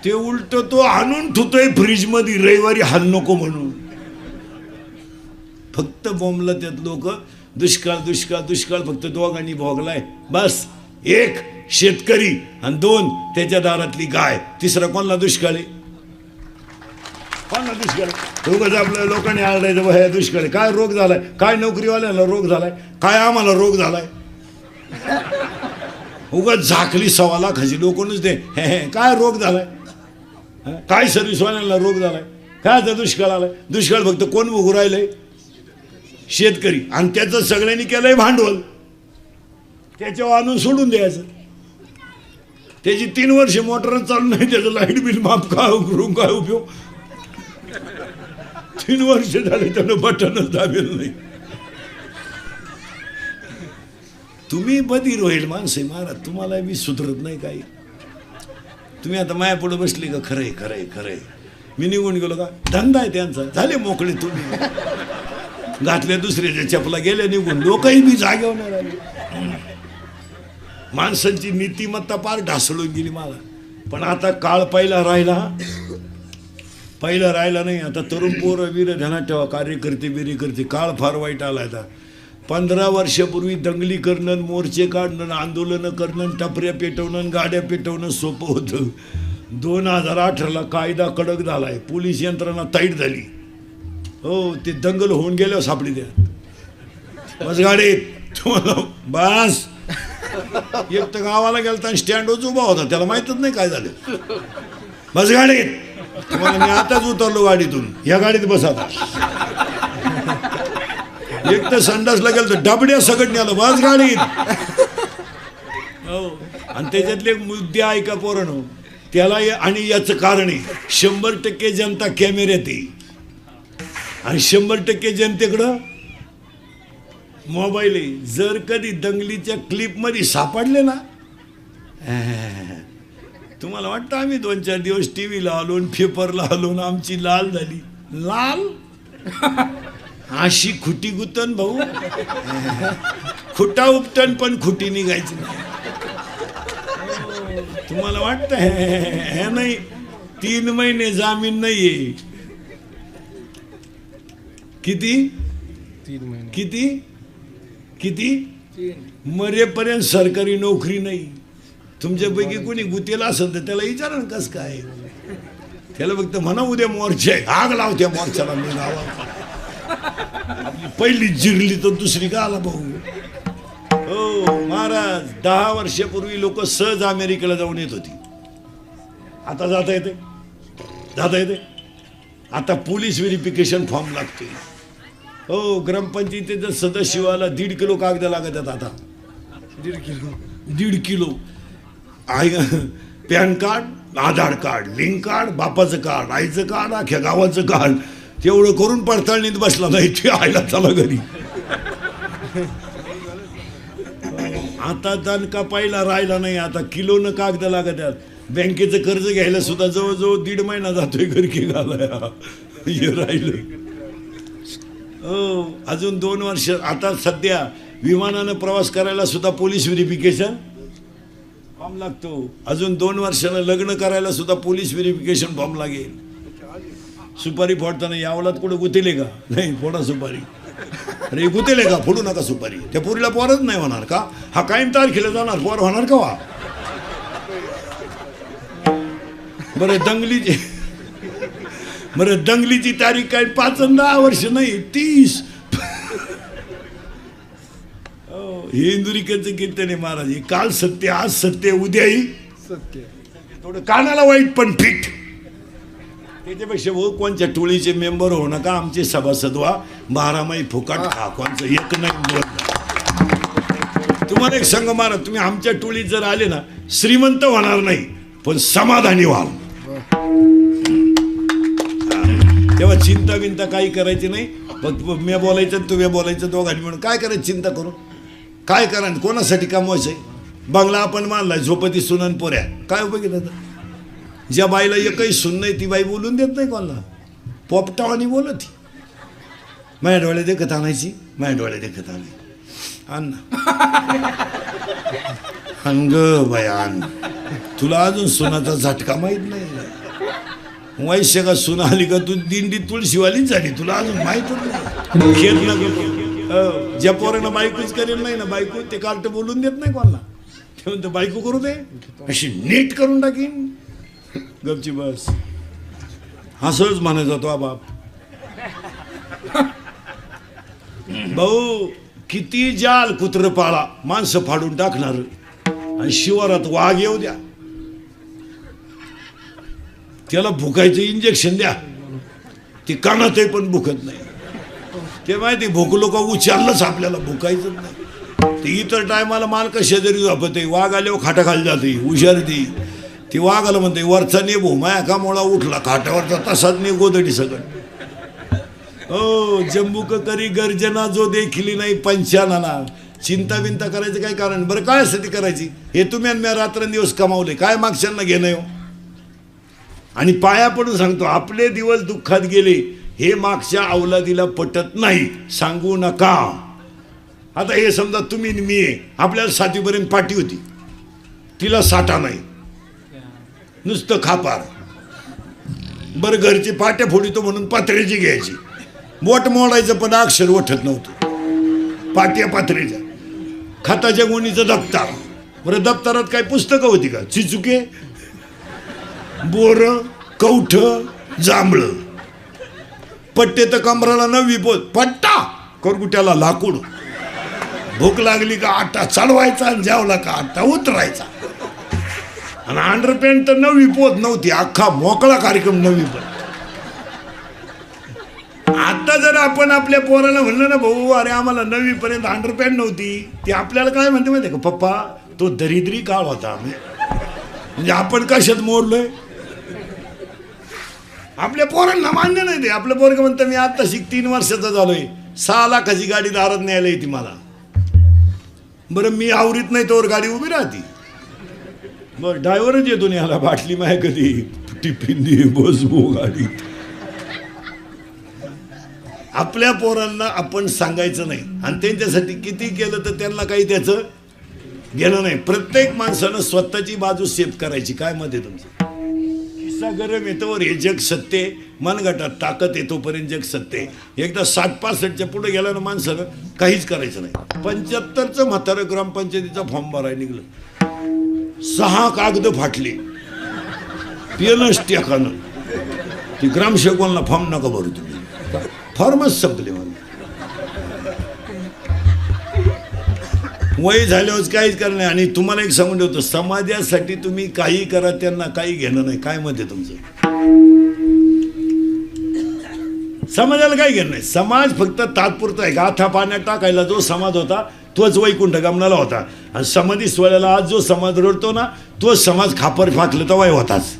S1: ते उलट तो आणून ठेवतोय फ्रीज मध्ये रविवारी हाल नको म्हणून. फक्त बोंबला त्यात लोक. दुष्काळ दुष्काळ दुष्काळ फक्त दोघांनी भोगलाय बस. 1 शेतकरी आणि 2 त्याच्या दारातली गाय. तिसरा कोणला दुष्काळ आहे. कोणला दुष्काळ. उगाच आपल्या लोकांनी आरडायचं हे दुष्काळ. काय रोग झालाय. काय नोकरीवाल्याला रोग झालाय. काय आम्हाला रोग झालाय. उगाच झाकली 1.25 लाखाची लोकच दे. काय रोग झालाय. काय सर्व्हिसवाल्यांना रोग झालाय. काय आता दुष्काळ आलाय. दुष्काळ फक्त कोण भोगू राहिलंय शेतकरी. आणि त्याचं सगळ्यांनी केलंय भांडवल. त्याच्यावर आणून सोडून द्यायचं. त्याची 3 वर्ष मोटर चालू नाही. त्याचं लाईट बिल माफ काय करून काय उपयोग. 3 वर्ष झाले त्यानं बटनच दाबेल नाही. तुम्ही बधीर होईल माणसे महाराज. तुम्हाला मी सुधरत नाही काही. तुम्ही आता माया पुढे बसली का खरंय खरंय खरंय. मी निघून गेलो का धंदा आहे त्यांचा. झाले मोकळे तुम्ही. घातल्या दुसऱ्याच्या चपला गेल्या निघून. लोकही मी जागेवर नाही राहिले. माणसांची नीतिमत्ता पार ढासळून गेली मला. पण आता काळ पहिला राहिला नाही. आता तरुण पोरं वीर ध्यानात ठेवा. कार्यकर्ते बिरीकर्ते काळ फार वाईट आला. आता 15 वर्षापूर्वी दंगली करणं मोर्चे काढणं आंदोलनं करणं टपऱ्या पेटवणं गाड्या पेटवणं सोपं होतं. 2018ला कायदा कडक झालाय. पोलीस यंत्रणा ताईट झाली. हो ते दंगल होऊन गेल्यावर सापडी द्या बस गाडीत. तुम्हाला बस. एक तर गावाला गेलता आणि स्टँडवरच उभा होता. त्याला माहीतच नाही काय झालं. बस गाडीत. तुम्हाला मी आताच उतरलो गाडीतून. या गाडीत बस आता. एक तर संडासला गेलं तर डबड्या सगळं आलं. बस गाडीत. हो आणि त्याच्यातले मुद्दे ऐका पोरांनो. त्याला आणि याचं कारण आहे 100% जनता कॅमेऱ्यात आहे आणि 100% जनतेकडं मोबाईल आहे. जर कधी दंगलीच्या क्लिप मध्ये सापडले ना, तुम्हाला वाटतं आम्ही 2-4 दिवस टीव्हीला आलो पेपरला आलो ना आमची लाल झाली. लाल अशी खुटी गुतन भाऊ, खुटा उपटन पण खुटी निघायची नाही. तुम्हाला वाटतं हे नाही 3 महिने जामीन नाहीये. किती
S2: 3 महिने
S1: किती किती मरेपर्यंत सरकारी नोकरी नाही. तुमच्यापैकी कोणी गुतेला असेल तर त्याला विचारा ना कसं काय. त्याला फक्त म्हणा उद्या मोर्चा आहे, आग लावत्या मोर्चाला. मी गावात आपली पहिली जिरली तर दुसरी का आला भाऊ. हो महाराज, 10 वर्षापूर्वी लोक सहज अमेरिकेला जाऊन येत होती. आता जाता येते, जाता येते. आता पोलीस व्हेरिफिकेशन फॉर्म लागते. हो, ग्रामपंचायतीच्या सदस्याला 1.5 किलो कागद लागत आहेत. आता 1.5 किलो पॅन कार्ड, आधार कार्ड, लिंक कार्ड, बापाचं कार्ड, आईचं कार्ड, अख्ख्या गावाचं कार्ड, तेवढं करून पडताळणीत बसला नाही ते आयला चला घरी. आता दणका पाहिला राहिला नाही. आता किलोनं कागद लागत आहेत. बँकेचं कर्ज घ्यायला सुद्धा जवळजवळ 1.5 महिना जातोय घरकी घालाया. हे राहिलं. हो, अजून 2 वर्ष. आता सध्या विमानानं प्रवास करायला सुद्धा पोलीस व्हेरिफिकेशन फॉर्म लागतो. अजून 2 वर्षानं लग्न करायला सुद्धा पोलीस व्हेरिफिकेशन फॉर्म लागेल. सुपारी फोडताना यावलात कुठं गुतेले का? नाही, फोडा सुपारी. अरे गुतेले का? फोडू नका सुपारी. त्या पोरीला पोरच नाही होणार का? हा कायम तारखेला जाणार, पोर होणार का वा? बरं दंगलीची तारीख काय 5 आणि 10 वर्ष नाही, 30. हे इंदुरीकरचं कीर्तन आहे महाराज. हे काल सत्य, आज सत्य, उद्याही
S2: सत्य.
S1: थोडं कानाला वाईट पण फिट. त्याच्यापेक्षा भाऊ कोणच्या टोळीचे मेंबर हो नका, आमचे सभासद व्हा. 12 माही फुकाट खा, कोणचं एक नाही. तुम्हाला एक संघ महाराज, तुम्ही आमच्या टोळीत जर आले ना, श्रीमंत होणार नाही पण समाधानी व्हाल. तेव्हा चिंता बिंता काही करायची नाही. फक्त मी बोलायचं तुम्ही बोलायचं, दोघांनी म्हणून काय करायचं चिंता करून. काय करा, कोणासाठी कमवायचंय? बंगला आपण मानलाय, झोपती सुनन पोऱ्या, काय उपयोग आहे त्याचा? ज्या बाईला एकही सुन नाही ती बाई बोलून देत नाही कोणाला. पोपटावानी बोलत. माझ्या डोळ्या देखत आणायची, माझ्या डोळ्या देखत आणायची. आण ग बयान, तुला अजून सुनाचा झटका माहित नाही. वैश्य का सुना आली का तू दिंडी तुळशीवालीच झाली, तुला अजून माहितच नाही. खेळ नको. ज्या पोरांना बायकोच करेल नाही ना, बायको ते कार्ट बोलून देत नाही कोणाला. ते म्हणतो बायको करू दे, अशी नीट करून टाकीन. गपची बस. असंच म्हणायचा तो बाप. भाऊ, किती जाल कुत्र पाळा, माणसं फाडून टाकणार. आणि शिवारात वाघ येऊ द्या, त्याला भुकायचं इंजेक्शन द्या, ती कानातही पण भुकत नाही. ते माहिती, भुकलो का उचारलंच आपल्याला, भुकायचं नाही. ते इतर टायमाला मालक शेजारी झोपते, वाघ आल्यावर खाटाखाली जाते, हुशार ती वाघाला म्हणते वरचा नेबो, माया का मोळा उठला खाटावरचा तसाच ने गोदडी सगळं. हो, जम्बूक करी गर्जना जो देखिली नाही पंचानाला. चिंता बिंता करायचं काय कारण? बरं काय साठी करायची? हे तुम्ही आणि मी रात्रंदिवस कमावले, काय मागच्यांना घेणं हो? आणि पाया पडून सांगतो, आपले दिवस दुःखात गेले हे मागच्या अवलादीला पटत नाही, सांगू नका. आता हे समजा तुम्ही मी आहे, आपल्याला 7वीपर्यंत पाटी होती, तिला साठा नाही, नुसतं खापार. बरं घरची पाट्या फोडितो म्हणून पातळीची घ्यायची, बोट मोडायचं पण अक्षर उठत नव्हतं. पाट्या पातळीच्या, खताच्या गोणीचं दप्तर. बरं दप्तरात काय पुस्तकं होती का? चिचुके, बोर, कवठ, जांभळ. पट्टे तर कमराला 9वी पोत, पट्टा करगुट्याला लाकूड. भूक लागली का आटा चढवायचा आणि जेवला का आटा उतरायचा. आणि अंडरपॅन्ट तर 9वी पोत नव्हती, अख्खा मोकळा कार्यक्रम 9वी पोत. आता जर आपण आपल्या पोराला म्हणलं ना, भाऊ अरे आम्हाला 9वी पर्यंत अंडरपॅन्ट नव्हती, ती आपल्याला काय म्हणते माहिती का? पप्पा तो दरिद्री काळ होता. म्हणजे आपण कशात मोडलोय? आपल्या पोरांना मान्य नाही ते. आपलं पोरग म्हणतं मी आता 3 वर्षाचा झालोय, 6 लाखाची गाडी दारात न्यायला येते मला. बरं मी आवरीत नाही तोवर गाडी उभी राहते. बरं ड्रायव्हरच येतो नाही ह्याला बाटली माय कधी टिफिन दे बसबो गाडीत. आपल्या पोरांना आपण सांगायचं नाही आणि त्यांच्यासाठी किती केलं तर त्यांना काही त्याचं घेणं नाही. प्रत्येक माणसानं स्वतःची बाजू सेफ करायची. काय मत आहे तुमचं? किस्सा गरम येतोवर हे जग सत्य, मनगटात ताकद येतोपर्यंत जग सत्य. एकदा 60-65च्या पुढे गेला ना माणसानं काहीच करायचं नाही. 75चं म्हातारं ग्रामपंचायतीचा फॉर्म भरायला निघलं, 6 कागद फाटली, पेनच टेकानं. ती ग्रामसेवकांना फॉर्म नका भरू तुम्ही, फॉर्मच संपले. मला वय झाल्यावर काहीच करणं नाही. आणि तुम्हाला एक सांगून ठेवतो, समाजासाठी तुम्ही काही करा, त्यांना काही घेणं नाही. काय मत आहे तुमचं? समाजाला काही घेणं नाही. समाज फक्त तात्पुरता आहे. गाथा पाण्यात टाकायला जो समाज होता तोच वैकुंठ गमनाला होता. आणि समाधी सोहळ्याला आज जो समाज रडतो ना तोच समाज खापर फाकलं तर वय होताच.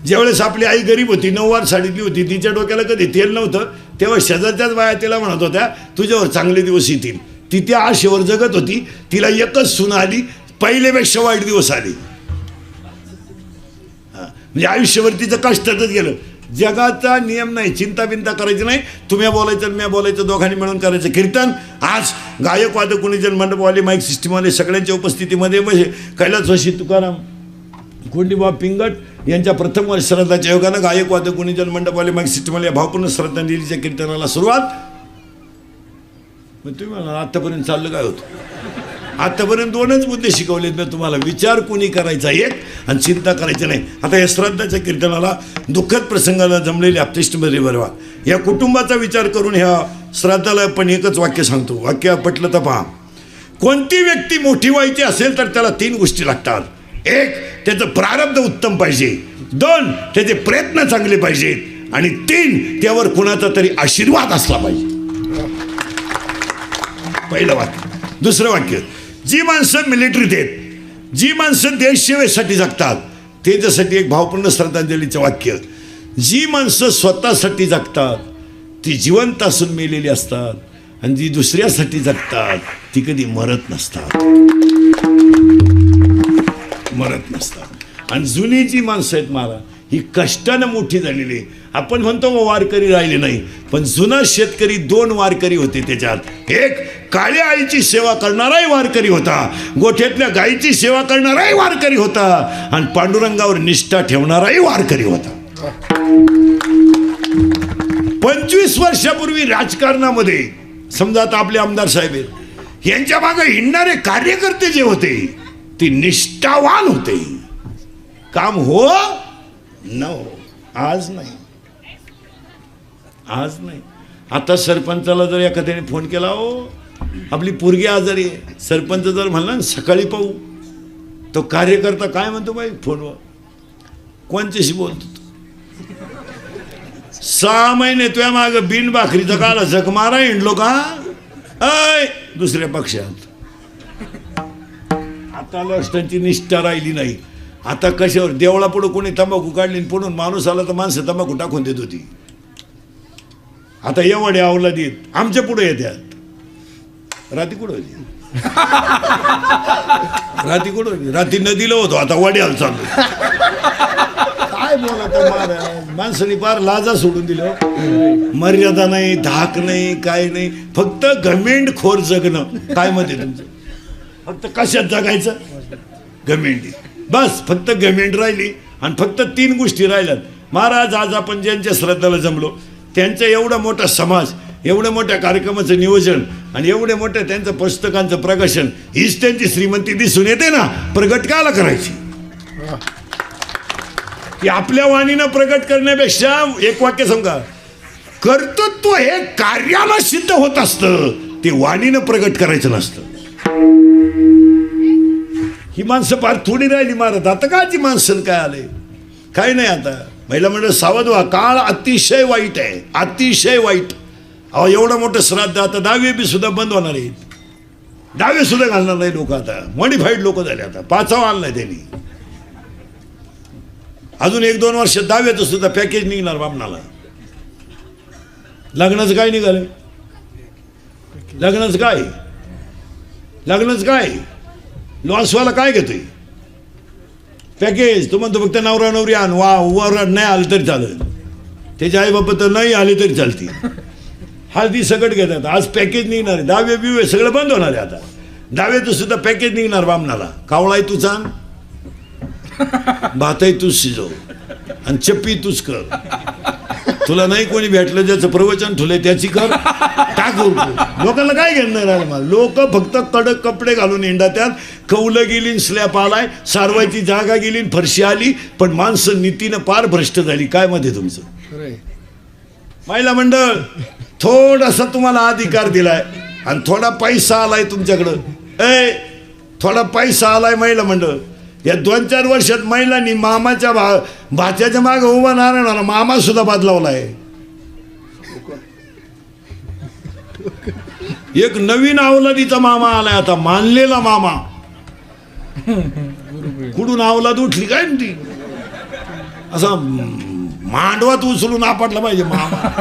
S1: ज्यावेळेस आपली आई गरीब होती, 9वार साडीतली होती, तिच्या डोक्याला कधी तेल नव्हतं, तेव्हा शेजारच्याच बाया तिला म्हणत होत्या तुझ्यावर चांगले दिवस येतील. ती त्या आशेवर जगत होती. तिला एकच सून आली, पहिल्यापेक्षा वाईट दिवस आले. म्हणजे आयुष्यभर तिचं कष्टातच गेलं. जगाचा नियम नाही, चिंता बिंता करायची नाही. तुम्ही बोलायचं मी बोलायचं, दोघांनी मिळून करायचं कीर्तन. आज गायक वादक कुणीजन मंडपवाले माईक सिस्टीमवाले सगळ्यांच्या उपस्थितीमध्ये म्हणजे कैलासवासी तुकाराम कोंडीबा पिंगट यांच्या प्रथम वर्ष श्राद्धाच्या योगानं गायक वादक गुणीजन मंडपवाले माईक सिस्टीमवाले भावपूर्ण श्रद्धांजलीच्या कीर्तनाला सुरुवात. मग तुम्ही म्हणा आत्तापर्यंत चाललं काय होतं? आत्तापर्यंत 2च मुद्दे शिकवलेत मी तुम्हाला. विचार कुणी करायचा एक आणि चिंता करायची नाही. आता या श्राद्धाच्या कीर्तनाला दुःखद प्रसंगाला जमलेले आपतिष्टमध्ये बरवा या कुटुंबाचा विचार करून ह्या श्राद्धाला पण एकच वाक्य सांगतो. वाक्य पटलं तर पहा. कोणती व्यक्ती मोठी व्हायची असेल तर त्याला 3 गोष्टी लागतात. 1 त्याचं प्रारब्ध उत्तम पाहिजे, 2 त्याचे प्रयत्न चांगले पाहिजेत आणि 3 त्यावर कुणाचा तरी आशीर्वाद असला पाहिजे. पहिलं वाक्य. दुसरं वाक्य, जी माणसं मिलिटरीत आहेत, जी माणसं देशसेवेसाठी जगतात त्याच्यासाठी एक भावपूर्ण श्रद्धांजलीचं वाक्य. जी माणसं स्वतःसाठी जगतात ती जिवंत असून मेलेली असतात आणि जी दुसऱ्यासाठी जगतात ती कधी मरत नसतात. मरत नसतात. आणि जुनी जी माणसं आहेत महाराज ही कष्टानं मोठी झालेली. आपण म्हणतो वारकरी राहिले नाही, पण जुना शेतकरी 2 वारकरी होते त्याच्यात. एक काळ्या आईची सेवा करणाराही वारकरी होता, गोठ्यातल्या गायीची सेवा करणाराही वारकरी होता आणि पांडुरंगावर निष्ठा ठेवणाराही वारकरी होता. 25 वर्षापूर्वी राजकारणामध्ये समजा आता आपले आमदार साहेब आहेत, यांच्या मागे हिंडणारे कार्यकर्ते जे होते ते निष्ठावान होते. काम हो न हो. आज नाही, आज नाही. आता सरपंचाला जर एखाद्याने फोन केला, हो आपली पोरगी आजारी आहे, सरपंच जर म्हणला ना सकाळी पाहू, तो कार्यकर्ता काय म्हणतो बाई फोनवर, कोणच्याशी बोलतो? 6 महिने तुझ्या माग बिन भाकरीचा काला झक मारा हिंडलो का अय दुसऱ्या पक्षात. आता लष्टांची निष्ठा राहिली नाही. आता कशावर देवळा पुढे कोणी तंबाखू काढली पुढून माणूस आला तर माणसं तंबाखू टाकून देत होती. आता एवढे आवला देत आमच्या पुढे येतात. राती कुठं होती? राती कुठं होती? राती नदीला होतो, आता वड्याला चाललो. काय बोलत माणसाने फार लाजा सोडून दिलं. मर्यादा नाही, धाक नाही, काय नाही, फक्त घमेंडखोर जगणं. काय मत आहे तुमचं? फक्त कशात जगायचं? घमेंडी. बस फक्त घमेंड राहिली आणि फक्त 3 गोष्टी राहिल्यात. महाराज आज आपण ज्यांच्या श्रद्धाला जमलो त्यांचा एवढा मोठा समाज, एवढ्या मोठ्या कार्यक्रमाचं नियोजन आणि एवढ्या मोठ्या त्यांचं पुस्तकांचं प्रकाशन, हीच त्यांची श्रीमंती दिसून येते ना. प्रगट काला करायची? की आपल्या वाणीनं प्रगट करण्यापेक्षा एक वाक्य सांगा, कर्तृत्व हे कार्याला सिद्ध होत असतं, ते वाणीनं प्रगट करायचं नसतं. ही माणसं फार थोडी राहिली महाराज. आता काची माणसं काय आले काय नाही. आता महिला म्हणजे सावध व्हा, काळ अतिशय वाईट आहे, अतिशय वाईट. अहो एवढं मोठं श्राद्ध आता 10वी बी सुद्धा बंद होणार आहेत. डावे सुद्धा घालणार नाही लोक, आता मॉडिफाईड लोक झाले, आता 5वा आणलाय त्यांनी. अजून 1-2 वर्ष डाव्याचं सुद्धा पॅकेज निघणार बामणाला. लग्नाचं काय निघालं? लग्नाचं काय लॉसवाला काय घेतोय पॅकेज? तो म्हणतो फक्त नवरा नवरी आण, वर नाही आलं तरी चालेल, त्याचे आई बाबा तर नाही आले तरी चालतील. हळदी सगळं घेतात. आज पॅकेज निघणार आहे, दावे बिवे सगळं बंद होणार आहे. आता दाव्याचं सुद्धा पॅकेज निघणार बामणाला. कावळाही तूच आण, भातही तूच शिजव आणि चप्पी तूच कर. तुला नाही कोणी भेटलं ज्याचं प्रवचन ठुलंय त्याची कर, टाक. लोकांना काय घेणार आहे? मला लोक फक्त कडक कपडे घालून हिंडतात. कौलं गेली, स्लॅप आलाय, सारवायची जागा गेली, फरशी आली, पण माणसं नीतीनं पार भ्रष्ट झाली. काय मत आहे तुमचं? महिला मंडळ थोडासा तुम्हाला अधिकार दिलाय आणि थोडा पैसा आलाय तुमच्याकडं. थोडा पैसा आलाय महिला मंडळ. या 2-4 वर्षात महिलांनी मामाच्या भाच्याच्या मागे उभा नारायण मामा सुद्धा बदलावलाय. एक नवीन अवलादीचा मामा आलाय आता, मानलेला मामा. कुठून अवलाद उठली काय ती? असं मांडवात उचलून आपटला पाहिजे मामा.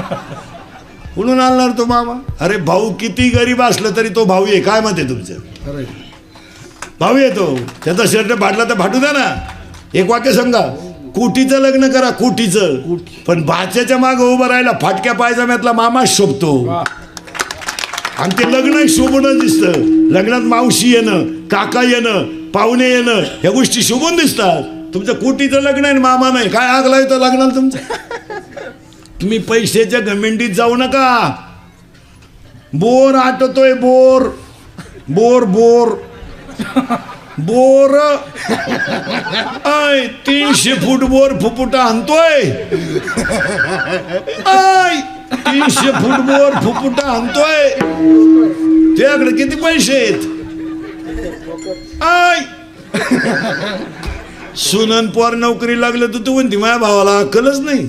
S1: कुठून आणणार तो मामा? अरे भाऊ किती गरीब असलं तरी तो भाऊ आहे. काय मत आहे तुमचं? भाऊ येतो, त्याचा शर्ट फाटला तर फाटू द्या ना. एक वाक्य सांगा, कोटीचं लग्न करा, कोटीचं, पण भाच्याच्या मागे उभं राहिला फाटक्या पायजाम्यातला मामा शोभतो. आणि ते लग्न शोभूनच दिसतं. लग्नात मावशी येणं, काका येणं, पाहुणे येणं, ह्या गोष्टी शोभून दिसतात. तुमचं कोटीचं लग्न आहे, मामा नाही. काय आगला येतं लग्नाला तुमचं? तुम्ही पैशाच्या घमेंडीत जाऊ नका. बोर आटतोय, bore bore bore bore 300 foot bore फुफुटा आणतोय. 300 फूट बोर फुफुटा आणतोय. त्याकडे किती पैसे आहेत? सुनन पोर नोकरी लागलं तर तू म्हणती माझ्या भावाला अक्कलच नाही.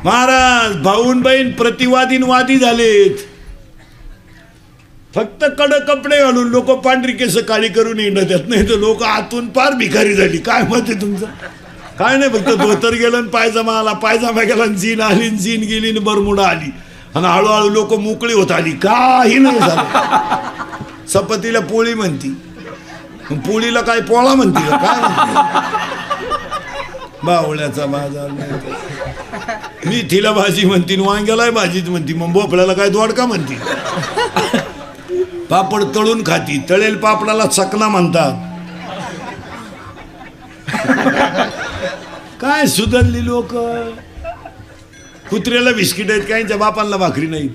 S1: महाराज, भाऊन बहीण प्रतिवादीन वादी झालेत. फक्त कडक कपडे घालून लोक पांढरी केस काळी करून येण्यात, नाही तर लोक आतून पार भिकारी झाली. काय मत आहे तुमचं? काय नाही, फक्त धोतर गेलं, पायजामा आला, पायजामा गेला, जीन आली, जीन गेली, बरमुडा आली, आणि हळूहळू लोक मोकळी होत आली. काही नाही झालं. चपातीला पोळी म्हणती, पोळीला काय पोळा म्हणती का? काय बावळ्याचा बाजार नाही. मेथीला भाजी म्हणती, वांग्याला भाजीच म्हणती, मग भोपळ्याला काय दोडका म्हणती. पापड तळून खाती, तळेल पापडाला चकना म्हणतात. काय सुधारली लोक. कुत्र्याला बिस्किट आहेत, काहींच्या बापांना भाकरी नाही.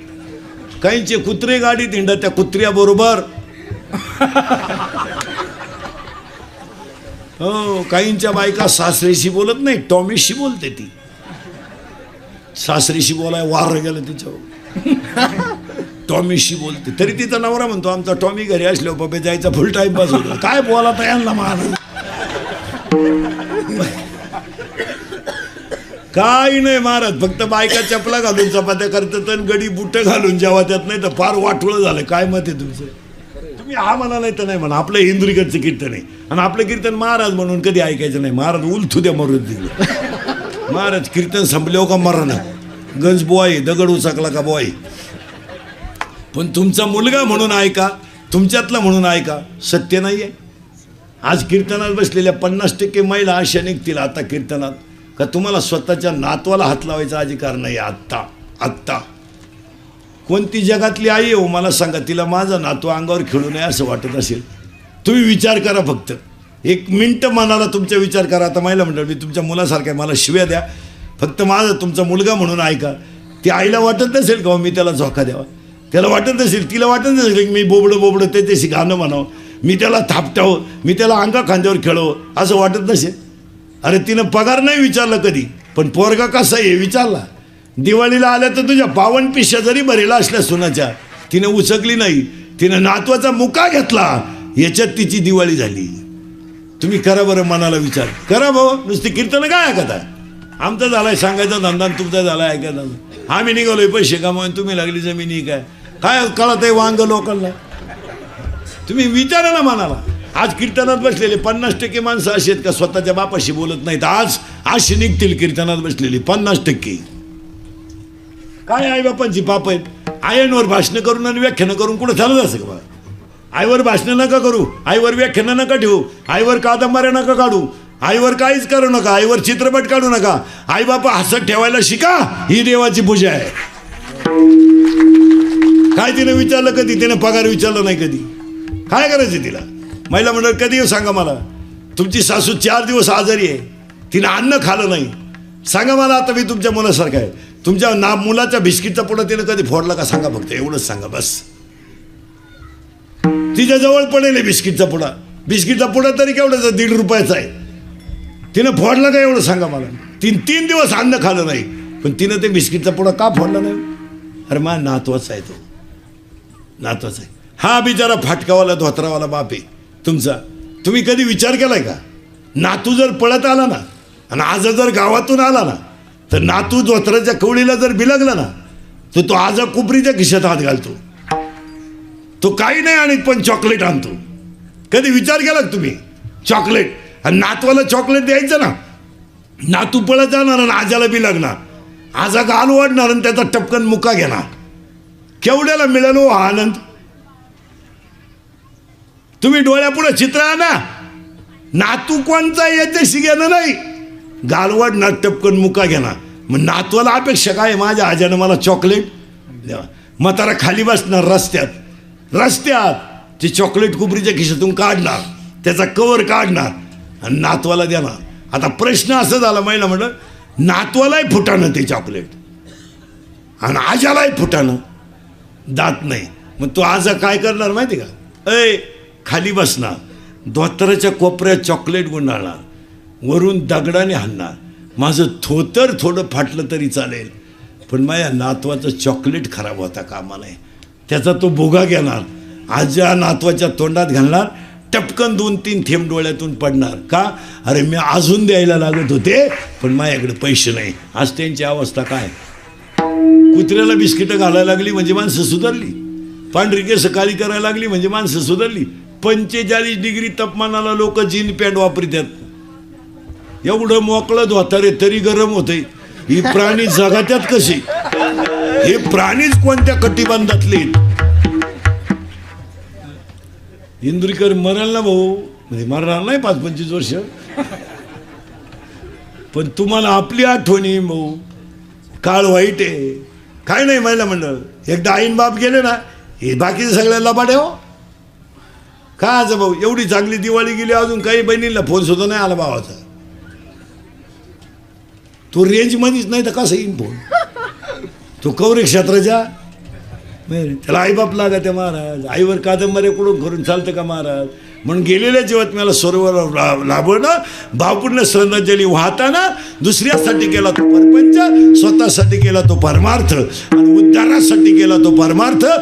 S1: काहींचे कुत्रे गाडीत हिंडत त्या कुत्र्या बरोबर. हो, काहींच्या बायका सासरेशी बोलत नाही, टॉमीशी बोलते. ती सासरीशी बोलाय वार गेलं तिच्यावर, टॉमीशी बोलते. तरी तिचा नवरा म्हणतो आमचा टॉमी घरी असल्यावर पप्पे जायचा फुल टाइम पास होतो. काय बोला यांना महाराज? काही नाही महाराज, फक्त बायका चपला घालून चपात्या करतात आणि गडी बुट घालून जेवतात, नाही तर फार वाटोळं झालं. काय मत आहे तुमचं? तुम्ही हा म्हणा नाही तर नाही म्हणा. आपलं इंद्रिकडचं कीर्तन आहे आणि आपलं कीर्तन महाराज म्हणून कधी ऐकायचं नाही. महाराज उलथू द्या मरून दिलं. महाराज कीर्तन संपल्यावर का मरण, गंज बॉय दगड उचकला का बॉय. पण तुमचा मुलगा म्हणून ऐका, तुमच्यातला म्हणून ऐका. सत्य नाही आहे. आज कीर्तनात बसलेल्या 50% महिला अशा निघतील आता कीर्तनात का तुम्हाला स्वतःच्या नातवाला हात लावायचा अधिकार नाही. आत्ता कोणती जगातली आई आहे हो मला सांगा, तिला माझा नातू अंगावर खेळू नये असं वाटत असेल? तुम्ही विचार करा, फक्त 1 मिनिट मनाला तुमचा विचार करा. आता महिला म्हणतात मी तुमच्या मुलासारखा, मला शिव्या द्या, फक्त माझा तुमचा मुलगा म्हणून ऐका. ती आईला वाटत नसेल का मी त्याला झोका द्यावा? त्याला वाटत नसेल, तिला वाटत नसेल की मी बोबडं त्याच्याशी गाणं म्हणावं, मी त्याला थापटावं, मी त्याला अंगा खांद्यावर खेळावं, असं वाटत नसेल? अरे तिनं पगार नाही विचारलं कधी, पण पोरगा कसा आहे विचारला. दिवाळीला आल्या तर तुझ्या 52 पिशा जरी भरेला असल्या सुनाच्या, तिनं उचकली नाही. तिनं नातवाचा मुका घेतला, याच्यात तिची दिवाळी झाली. तुम्ही करा बरं, मनाला विचार करा भाऊ. नुसती कीर्तन काय ऐकता? आमचा झालाय सांगायचा धंदा आणि तुमचा झालाय ऐकायचा. आम्ही निघालोय पैसे कमावून, तुम्ही लागली जमिनी काय काय कळत आहे वांग लोकांना. तुम्ही विचारा ना मनाला. आज कीर्तनात बसलेले 50% माणसं अशी आहेत का स्वतःच्या बापाशी बोलत नाहीत. आज अशी निघतील कीर्तनात बसलेली 50%. काय आई बापांची पाप आहेत. आयांवर भाषणं करून आणि व्याख्यानं करून कुठं चालत असं का बा. आईवर भाषणं नका करू, आईवर व्याख्यानं नका ठेवू, आईवर कादंबऱ्या नका काढू, आईवर काहीच करू नका, आईवर चित्रपट काढू नका. आई बापा हसत ठेवायला शिका, ही देवाची पूजा आहे. काय तिने विचारलं कधी? तिने पगार विचारला नाही कधी. काय करायचं तिला? महिला मंडळ कधी येऊ सांगा मला. तुमची सासू 4 दिवस आजारी आहे, तिनं अन्न खाल्लं नाही. सांगा मला आता मी तुमच्या मुलासारखं आहे. तुमच्या मुलाच्या बिस्किटचा पुडा तिनं कधी फोडला का सांगा फक्त. एवढंच सांगा बस. तिच्या जवळ पडेल बिस्किटचा पुडा. बिस्किटचा पुडा तरी केवढ्याचा? 1.5 रुपयाचा आहे. तिनं फोडला का एवढं सांगा मला. 3 दिवस अन्न खाल्लं नाही, पण तिनं ते बिस्किटचा पुडा का फोडला नाही? अरे मा नातवाचा आहे तो, नातवाचा आहे. हा बिचारा फाटकावाला धोत्रावाला बाप आहे तुमचा. तुम्ही कधी विचार केलाय का? नातू जर पळत आला ना आणि आज जर गावातून आला ना, तर नातू धोत्राच्या कवळीला जर बिलगला ना, तर तो आज कुपरीच्या खिशात हात घालतो. तो काही नाही आणत पण चॉकलेट आणतो. कधी विचार केला का तुम्ही? चॉकलेट. आणि नातवाला चॉकलेट द्यायचं ना, नातू पळत जाणार आणि आजाला बी लागणार. आजा गाल वाढणार आणि त्याचा टपकन मुका घेणार. केवढ्याला मिळालो हा आनंद. तुम्ही डोळ्यापुढे चित्र आणा. नातू कोणचा याच्याशी घेणं नाही, गाल वाढणार टपकन मुका घेणार. मग नातवाला अपेक्षा काय? माझ्या आजानं मला चॉकलेट द्या. म्हातारा खाली बसणार रस्त्यात ते चॉकलेट कुपरीच्या खिशातून काढणार, त्याचा कवर काढणार आणि नातवाला देणार. आता प्रश्न असं झाला महिला म्हणलं, नातवालाही फुटाणं ते चॉकलेट आणि आजालाही फुटाणं, दात नाही. मग तो आजा काय करणार माहिती का? खाली बसणार, धोत्राच्या कोपऱ्यात चॉकलेट गुंडाळणार, वरून दगडाने हाणणार. माझं थोतर थोडं फाटलं तरी चालेल, पण माझ्या नातवाचं चॉकलेट खराब होता कामा नये. त्याचा तो भोगा घेणार, आजा नातवाच्या तोंडात घालणार, टपकन 2-3 थेंब डोळ्यातून पडणार. का? अरे मी अजून द्यायला लागत होते पण माझ्याकडे पैसे नाही. आज त्यांची अवस्था काय? कुत्र्याला बिस्किटं घालायला लागली म्हणजे माणसं सुधारली, पांढरी केस काळी करायला लागली म्हणजे माणसं सुधारली. 45 डिग्री तापमानाला लोक जीन पॅन्ट वापरतात. एवढं मोकळं धोतारे तरी गरम होते. ही प्राणी जगात्यात कशी? हे प्राणीच कोणत्या कटिबंधातले? इंदुरीकर मराल ना भाऊ, म्हणजे मरणार नाही 5-25 वर्ष, पण तुम्हाला आपली आठवणी भाऊ. काळ वाईट आहे. काय नाही महिला मंडळ. एकदा आईन बाप गेले ना, हे बाकीचे सगळ्याला लबाडे हो. काय आज भाऊ एवढी चांगली दिवाळी गेली, अजून काही बहिणीला फोन सुद्धा नाही आला भावाचा. तो रेंजमध्येच नाही तर कसं येईन फोन? तो कवरे क्षेत्राच्या त्याला आईबाप लागा त्या महाराज. आईवर कादंबऱ्या कुठून करून चालतं का महाराज? म्हणून गेलेल्या जीवात्म्याला सरोवर लाभणं, भावपूर्ण श्रद्धांजली वाहताना दुसऱ्यासाठी केला तो परपंच, स्वतःसाठी केला तो परमार्थ आणि उद्धारासाठी केला तो परमार्थ.